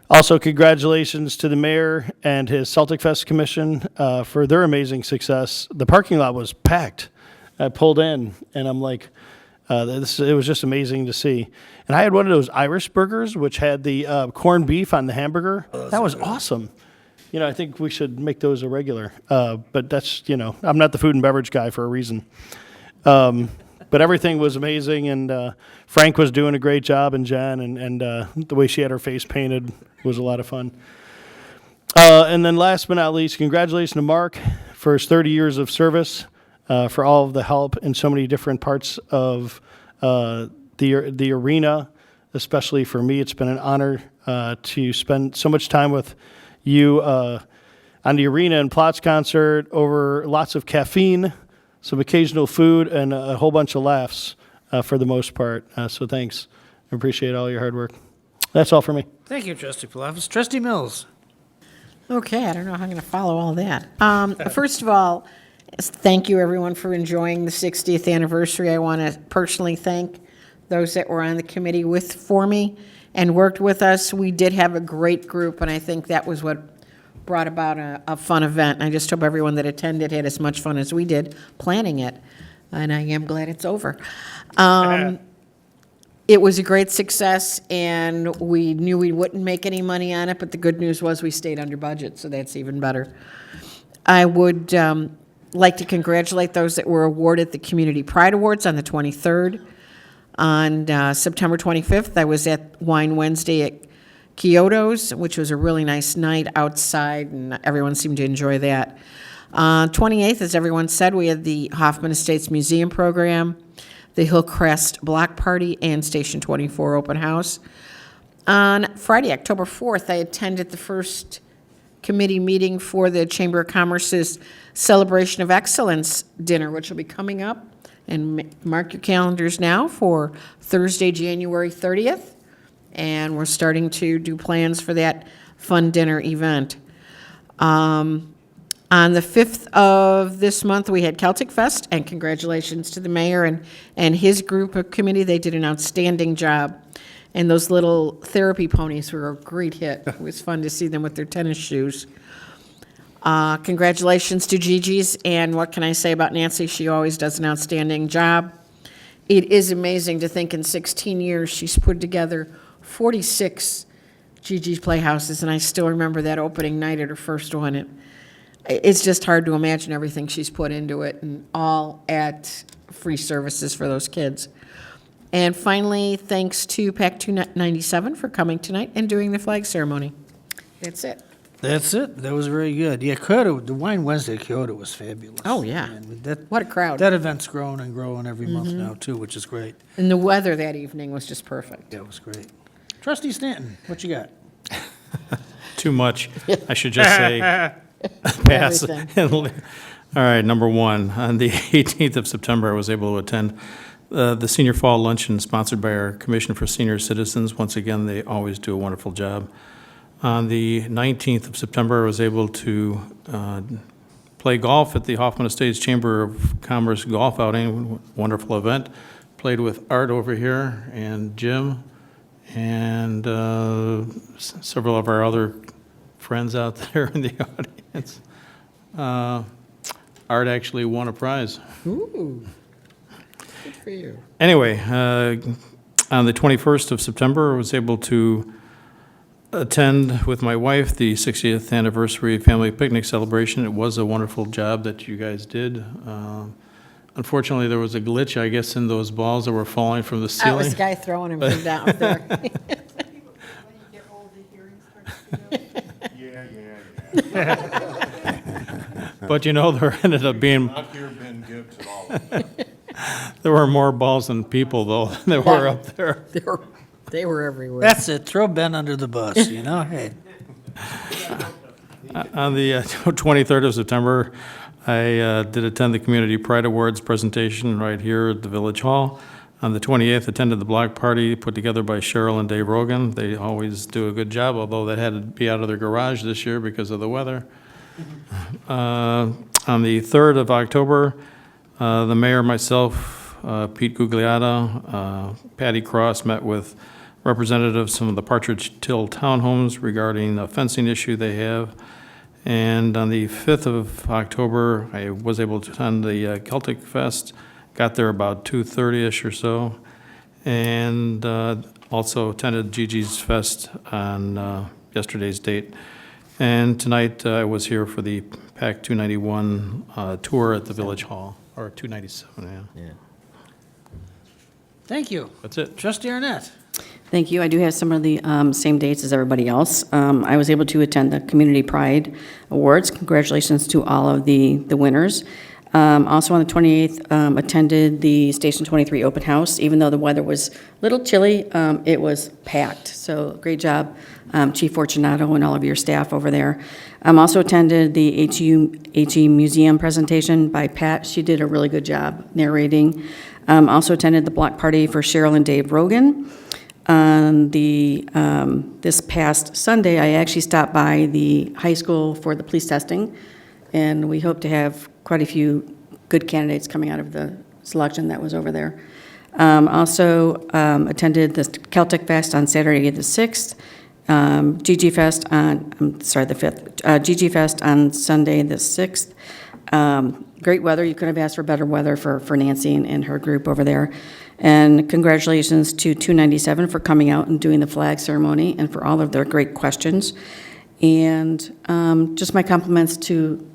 Speaker 4: Also, congratulations to the mayor and his Celtic Fest Commission for their amazing success. The parking lot was packed. I pulled in, and I'm like, It was just amazing to see. And I had one of those Irish burgers, which had the corned beef on the hamburger. That was awesome. I think we should make those a regular. But that's, I'm not the food and beverage guy for a reason. But everything was amazing, and Frank was doing a great job, and Jen, and the way she had her face painted was a lot of fun. And then last but not least, congratulations to Mark for his 30 years of service, for all of the help in so many different parts of the arena. Especially for me, it's been an honor to spend so much time with you on the arena and Plots concert, over lots of caffeine, some occasional food, and a whole bunch of laughs for the most part. So thanks. I appreciate all your hard work. That's all for me.
Speaker 10: Thank you, Trustee Palafis. Trustee Mills.
Speaker 3: Okay, I don't know how I'm going to follow all that. First of all, thank you, everyone, for enjoying the 60th anniversary. I want to personally thank those that were on the committee for me and worked with us. We did have a great group, and I think that was what brought about a fun event. I just hope everyone that attended had as much fun as we did planning it, and I am glad it's over. It was a great success, and we knew we wouldn't make any money on it, but the good news was we stayed under budget, so that's even better. I would like to congratulate those that were awarded the Community Pride Awards on the 23rd. On September 25th, I was at Wine Wednesday at Kyoto's, which was a really nice night outside, and everyone seemed to enjoy that. 28th, as everyone said, we had the Hoffman Estates Museum program, the Hillcrest Block Party, and Station 24 open house. On Friday, October 4th, I attended the first committee meeting for the Chamber of Commerce's Celebration of Excellence dinner, which will be coming up. And mark your calendars now for Thursday, January 30th. And we're starting to do plans for that fun dinner event. On the 5th of this month, we had Celtic Fest, and congratulations to the mayor and his group of committee. They did an outstanding job. And those little therapy ponies were a great hit. It was fun to see them with their tennis shoes. Congratulations to Gigi's, and what can I say about Nancy? She always does an outstanding job. It is amazing to think in 16 years she's put together 46 Gigi's Playhouses, and I still remember that opening night at her first one. It's just hard to imagine everything she's put into it, and all at free services for those kids. And finally, thanks to PAC 297 for coming tonight and doing the flag ceremony. That's it.
Speaker 10: That's it. That was very good. Yeah, Kyoto, the Wine Wednesday at Kyoto was fabulous.
Speaker 3: Oh, yeah.
Speaker 10: And that,
Speaker 3: What a crowd.
Speaker 10: that event's growing and growing every month now, too, which is great.
Speaker 3: And the weather that evening was just perfect.
Speaker 10: That was great. Trustee Stanton, what you got?
Speaker 1: Too much. I should just say pass.
Speaker 3: Everything.
Speaker 1: All right, number one, on the 18th of September, I was able to attend the Senior Fall Luncheon sponsored by our Commission for Senior Citizens. Once again, they always do a wonderful job. On the 19th of September, I was able to play golf at the Hoffman Estates Chamber of Commerce golf outing. Wonderful event. Played with Art over here and Jim and several of our other friends out there in the audience. Art actually won a prize.
Speaker 3: Ooh, good for you.
Speaker 1: Anyway, on the 21st of September, I was able to attend with my wife the 60th anniversary family picnic celebration. It was a wonderful job that you guys did. Unfortunately, there was a glitch, I guess, in those balls that were falling from the
Speaker 3: That
Speaker 1: ceiling.
Speaker 3: was the guy throwing him from down there.
Speaker 1: But there ended up being,
Speaker 8: Not here, Ben Gibbs at all.
Speaker 1: there were more balls than people, though, that were up there.
Speaker 3: They were everywhere.
Speaker 10: That's it. Throw Ben under the bus, you know? Hey.
Speaker 1: On the 23rd of September, I did attend the Community Pride Awards presentation right here at the Village Hall. On the 28th, attended the block party put together by Cheryl and Dave Rogan. They always do a good job, although that had to be out of their garage this year because of the weather. On the 3rd of October, the mayor, myself, Pete Gugliotta, Patty Cross met with representatives from the Partridge Hill Townhomes regarding a fencing issue they have. And on the 5th of October, I was able to attend the Celtic Fest got there about 2:30-ish or so, and also attended Gigi's Fest on yesterday's date. And tonight, I was here for the PAC 291 tour at the Village Hall, or 297, yeah.
Speaker 10: Thank you.
Speaker 1: That's it.
Speaker 10: Trustee Arnett.
Speaker 12: Thank you. I do have some of the same dates as everybody else. I was able to attend the Community Pride Awards. Congratulations to all of the winners. Also on the 28th, attended the Station 23 open house. Even though the weather was a little chilly, it was packed. So great job, Chief Fortunato and all of your staff over there. Also attended the HE Museum presentation by Pat. She did a really good job narrating. Also attended the block party for Cheryl and Dave Rogan. On this past Sunday, I actually stopped by the high school for the police testing, and we hope to have quite a few good candidates coming out of the selection that was over there. Also attended the Celtic Fest on Saturday the 6th, GG Fest on, the 5th, GG Fest on Sunday the 6th. Great weather. You couldn't have asked for better weather for Nancy and her group over there. And congratulations to 297 for coming out and doing the flag ceremony and for all of their great questions. And just my compliments to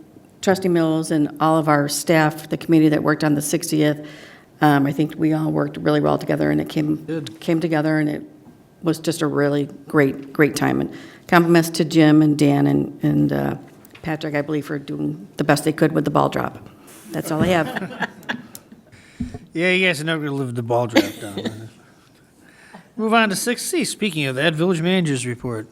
Speaker 12: Trustee Mills and all of our staff, the committee that worked on the 60th. I think we all worked really well together, and it came together, and it was just a really great time. And compliments to Jim and Dan and Patrick, I believe, for doing the best they could with the ball drop. That's all I have.
Speaker 10: Yeah, you guys are never going to live the ball drop down. Move on to 6C. Speaking of that, Village Manager's Report.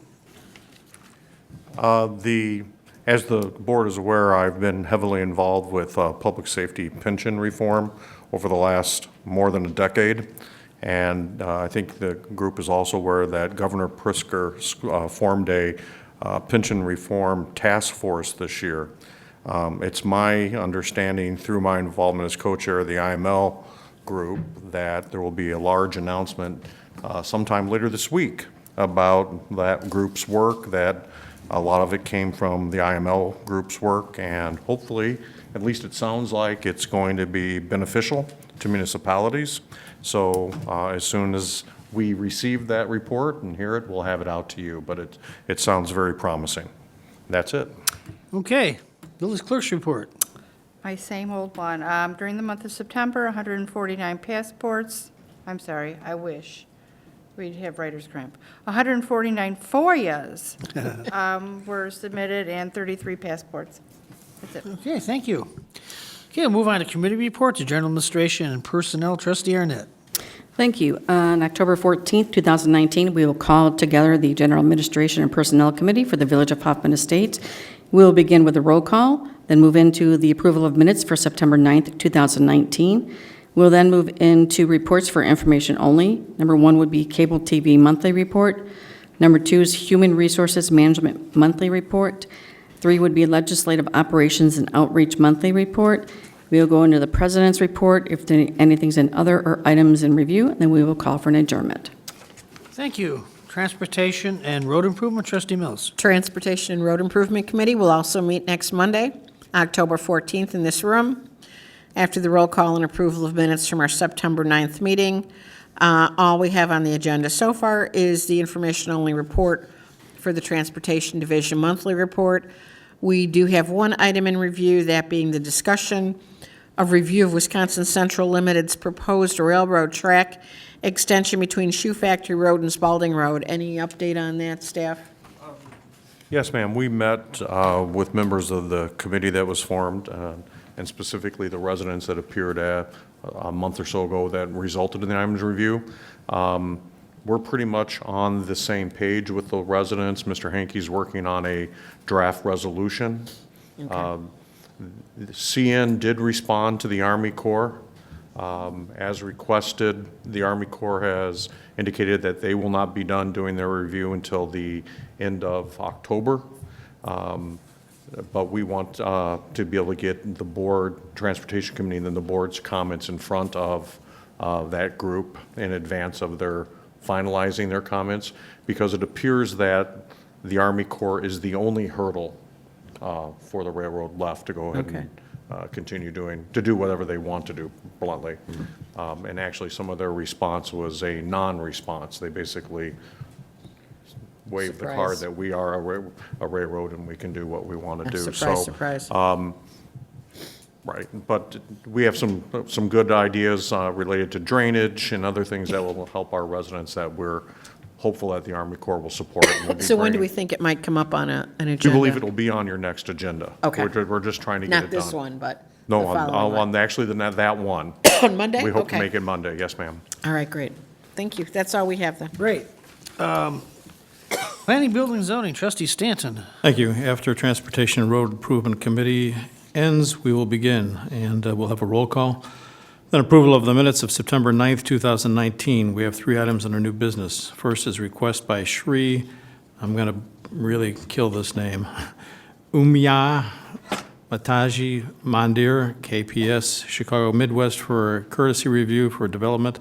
Speaker 8: As the board is aware, I've been heavily involved with public safety pension reform over the last more than a decade. And I think the group is also aware that Governor Pritzker formed a pension reform task force this year. It's my understanding through my involvement as co-chair of the IML group that there will be a large announcement sometime later this week about that group's work, that a lot of it came from the IML group's work, and hopefully, at least it sounds like it's going to be beneficial to municipalities. So as soon as we receive that report and hear it, we'll have it out to you, but it sounds very promising. That's it.
Speaker 10: Okay, Village Clerk's Report.
Speaker 2: My same old one. During the month of September, 149 passports, I'm sorry, I wish we'd have writer's cramp. 149 FOIAs were submitted and 33 passports. That's it.
Speaker 10: Okay, thank you. Okay, we'll move on to Committee Reports, to General Administration and Personnel. Trustee Arnett.
Speaker 12: Thank you. On October 14th, 2019, we will call together the General Administration and Personnel Committee for the Village of Hoffman Estates. We will begin with a roll call, then move into the approval of minutes for September 9th, 2019. We'll then move into reports for information only. Number 1 would be Cable TV Monthly Report. Number 2 is Human Resources Management Monthly Report. 3 would be Legislative Operations and Outreach Monthly Report. We'll go into the President's Report. If anything's in other or items in review, then we will call for an adjournment.
Speaker 10: Thank you. Transportation and Road Improvement. Trustee Mills.
Speaker 3: Transportation and Road Improvement Committee will also meet next Monday, October 14th, in this room. After the roll call and approval of minutes from our September 9th meeting, all we have on the agenda so far is the information-only report for the Transportation Division Monthly Report. We do have one item in review, that being the discussion of review of Wisconsin Central Limited's proposed railroad track extension between Shoe Factory Road and Spalding Road. Any update on that, staff?
Speaker 8: Yes, ma'am. We met with members of the committee that was formed, and specifically the residents that appeared a month or so ago that resulted in the items review. We're pretty much on the same page with the residents. Mr. Hankey's working on a draft resolution.
Speaker 3: Okay.
Speaker 8: CN did respond to the Army Corps. As requested, the Army Corps has indicated that they will not be done doing their review until the end of October. But we want to be able to get the board, Transportation Committee, and then the board's comments in front of that group in advance of their finalizing their comments, because it appears that the Army Corps is the only hurdle for the railroad left to go ahead and continue to do whatever they want to do, bluntly. And actually, some of their response was a non-response. They basically waved the card
Speaker 3: Surprise.
Speaker 8: that we are a railroad and we can do what we want to do.
Speaker 3: Surprise,
Speaker 8: So,
Speaker 3: surprise.
Speaker 8: right, but we have some good ideas related to drainage and other things that will help our residents that we're hopeful that the Army Corps will support. And we'll be
Speaker 3: So when do we
Speaker 8: bringing-
Speaker 3: think it might come up on an
Speaker 8: We
Speaker 3: agenda?
Speaker 8: believe it'll be on your next agenda.
Speaker 3: Okay.
Speaker 8: We're just trying to get it done.
Speaker 3: Not this one, but
Speaker 8: No,
Speaker 3: the following one.
Speaker 8: actually, that one.
Speaker 3: On Monday?
Speaker 8: We hope to
Speaker 3: Okay.
Speaker 8: make it Monday, yes, ma'am.
Speaker 3: All right, great. Thank you. That's all we have then.
Speaker 10: Great. Planning, Building, and Zoning, trustee Stanton.
Speaker 1: Thank you. After Transportation and Road Improvement Committee ends, we will begin, and we'll have a roll call. Then approval of the minutes of September 9th, 2019. We have 3 items under new business. First is request by Shri, I'm going to really kill this name, Umya Mataji Mandir, KPS, Chicago Midwest, for a courtesy review for development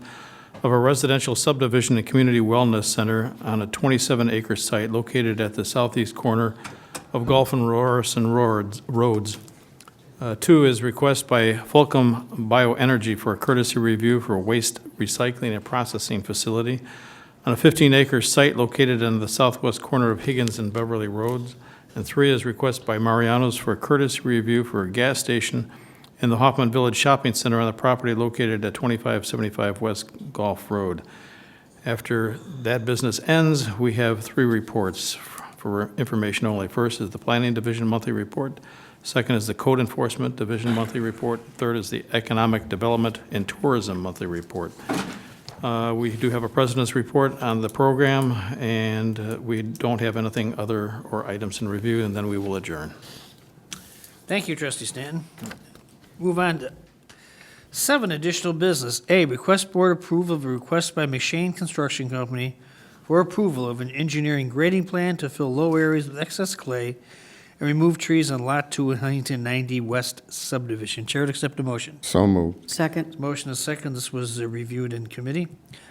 Speaker 1: of a residential subdivision and community wellness center on a 27-acre site located at the southeast corner of Gulf and Rorison Roads. 2 is request by Fulcum Bioenergy for a courtesy review for a waste recycling and processing facility on a 15-acre site located on the southwest corner of Higgins and Beverly Roads. And 3 is request by Mariano's for a courtesy review for a gas station in the Hoffman Village Shopping Center on the property located at 2575 West Gulf Road. After that business ends, we have 3 reports for information only. First is the Planning Division Monthly Report. Second is the Code Enforcement Division Monthly Report. Third is the Economic Development and Tourism Monthly Report. We do have a President's Report on the program, and we don't have anything other or items in review, and then we will adjourn.
Speaker 10: Thank you, trustee Stanton. Move on to 7, additional business. A, request board approval of a request by McShane Construction Company for approval of an engineering grading plan to fill low areas with excess clay and remove trees on Lot 2 in Huntington 90 West subdivision. Chair would accept a motion.
Speaker 7: So moved.
Speaker 12: Second.
Speaker 10: Motion is second. This was reviewed in committee.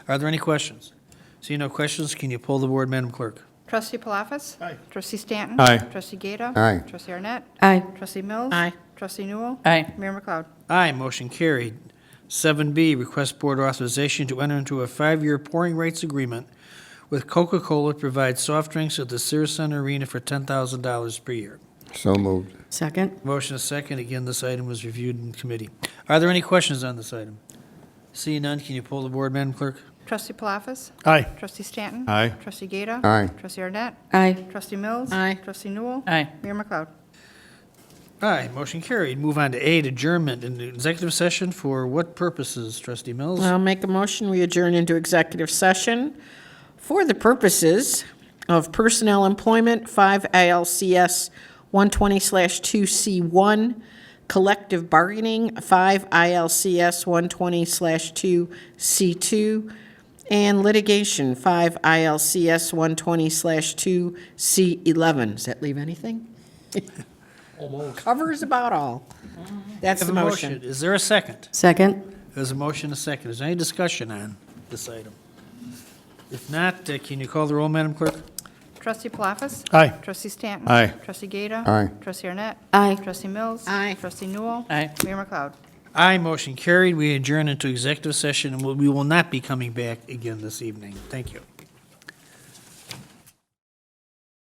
Speaker 10: Are there any questions? Seeing no questions, can you pull the board, Madam Clerk?
Speaker 2: Trustee Palafis? Aye. Trustee Stanton?
Speaker 1: Aye.
Speaker 2: Trustee Gata?
Speaker 7: Aye.
Speaker 2: Trustee Arnett?
Speaker 12: Aye.
Speaker 2: Trustee Mills?
Speaker 3: Aye.
Speaker 2: Trustee Newell?
Speaker 15: Aye.
Speaker 2: Mayor McLeod?
Speaker 10: Aye, motion carried. 7B, request board authorization to enter into a 5-year pouring rights agreement with Coca-Cola to provide soft drinks at the Sears Center Arena for $10,000 per year.
Speaker 7: So moved.
Speaker 12: Second.
Speaker 10: Motion is second. Again, this item was reviewed in committee. Are there any questions on this item? Seeing none, can you pull the board, Madam Clerk?
Speaker 2: Trustee Palafis?
Speaker 4: Aye.
Speaker 2: Trustee Stanton?
Speaker 1: Aye.
Speaker 2: Trustee Gata?
Speaker 7: Aye.
Speaker 2: Trustee Arnett?
Speaker 12: Aye.
Speaker 2: Trustee Mills?
Speaker 3: Aye.
Speaker 2: Trustee Newell?
Speaker 15: Aye.
Speaker 2: Mayor McLeod?
Speaker 10: Aye, motion carried. Move on to 8, adjournment into executive session for what purposes, trustee Mills?
Speaker 3: I'll make a motion, we adjourn into executive session for the purposes of personnel employment, 5 ILCS 120/2C1, collective bargaining, 5 ILCS 120/2C2, and litigation, 5 ILCS 120/2C11. Does that leave anything? Covers about all. That's
Speaker 10: Have
Speaker 3: the
Speaker 10: a
Speaker 3: motion.
Speaker 10: Is there a second?
Speaker 12: Second.
Speaker 10: There's a motion, a second. Is there any discussion on this item? If not, can you call the roll, Madam Clerk?
Speaker 2: Trustee Palafis?
Speaker 4: Aye.
Speaker 2: Trustee Stanton?
Speaker 1: Aye.
Speaker 2: Trustee Gata?
Speaker 7: Aye.
Speaker 2: Trustee Arnett?
Speaker 12: Aye.
Speaker 2: Trustee Mills?
Speaker 3: Aye.
Speaker 2: Trustee Newell?
Speaker 15: Aye.
Speaker 2: Mayor McLeod?
Speaker 10: Aye, motion carried. We adjourn into executive session, and we will not be coming back again this evening. Thank you.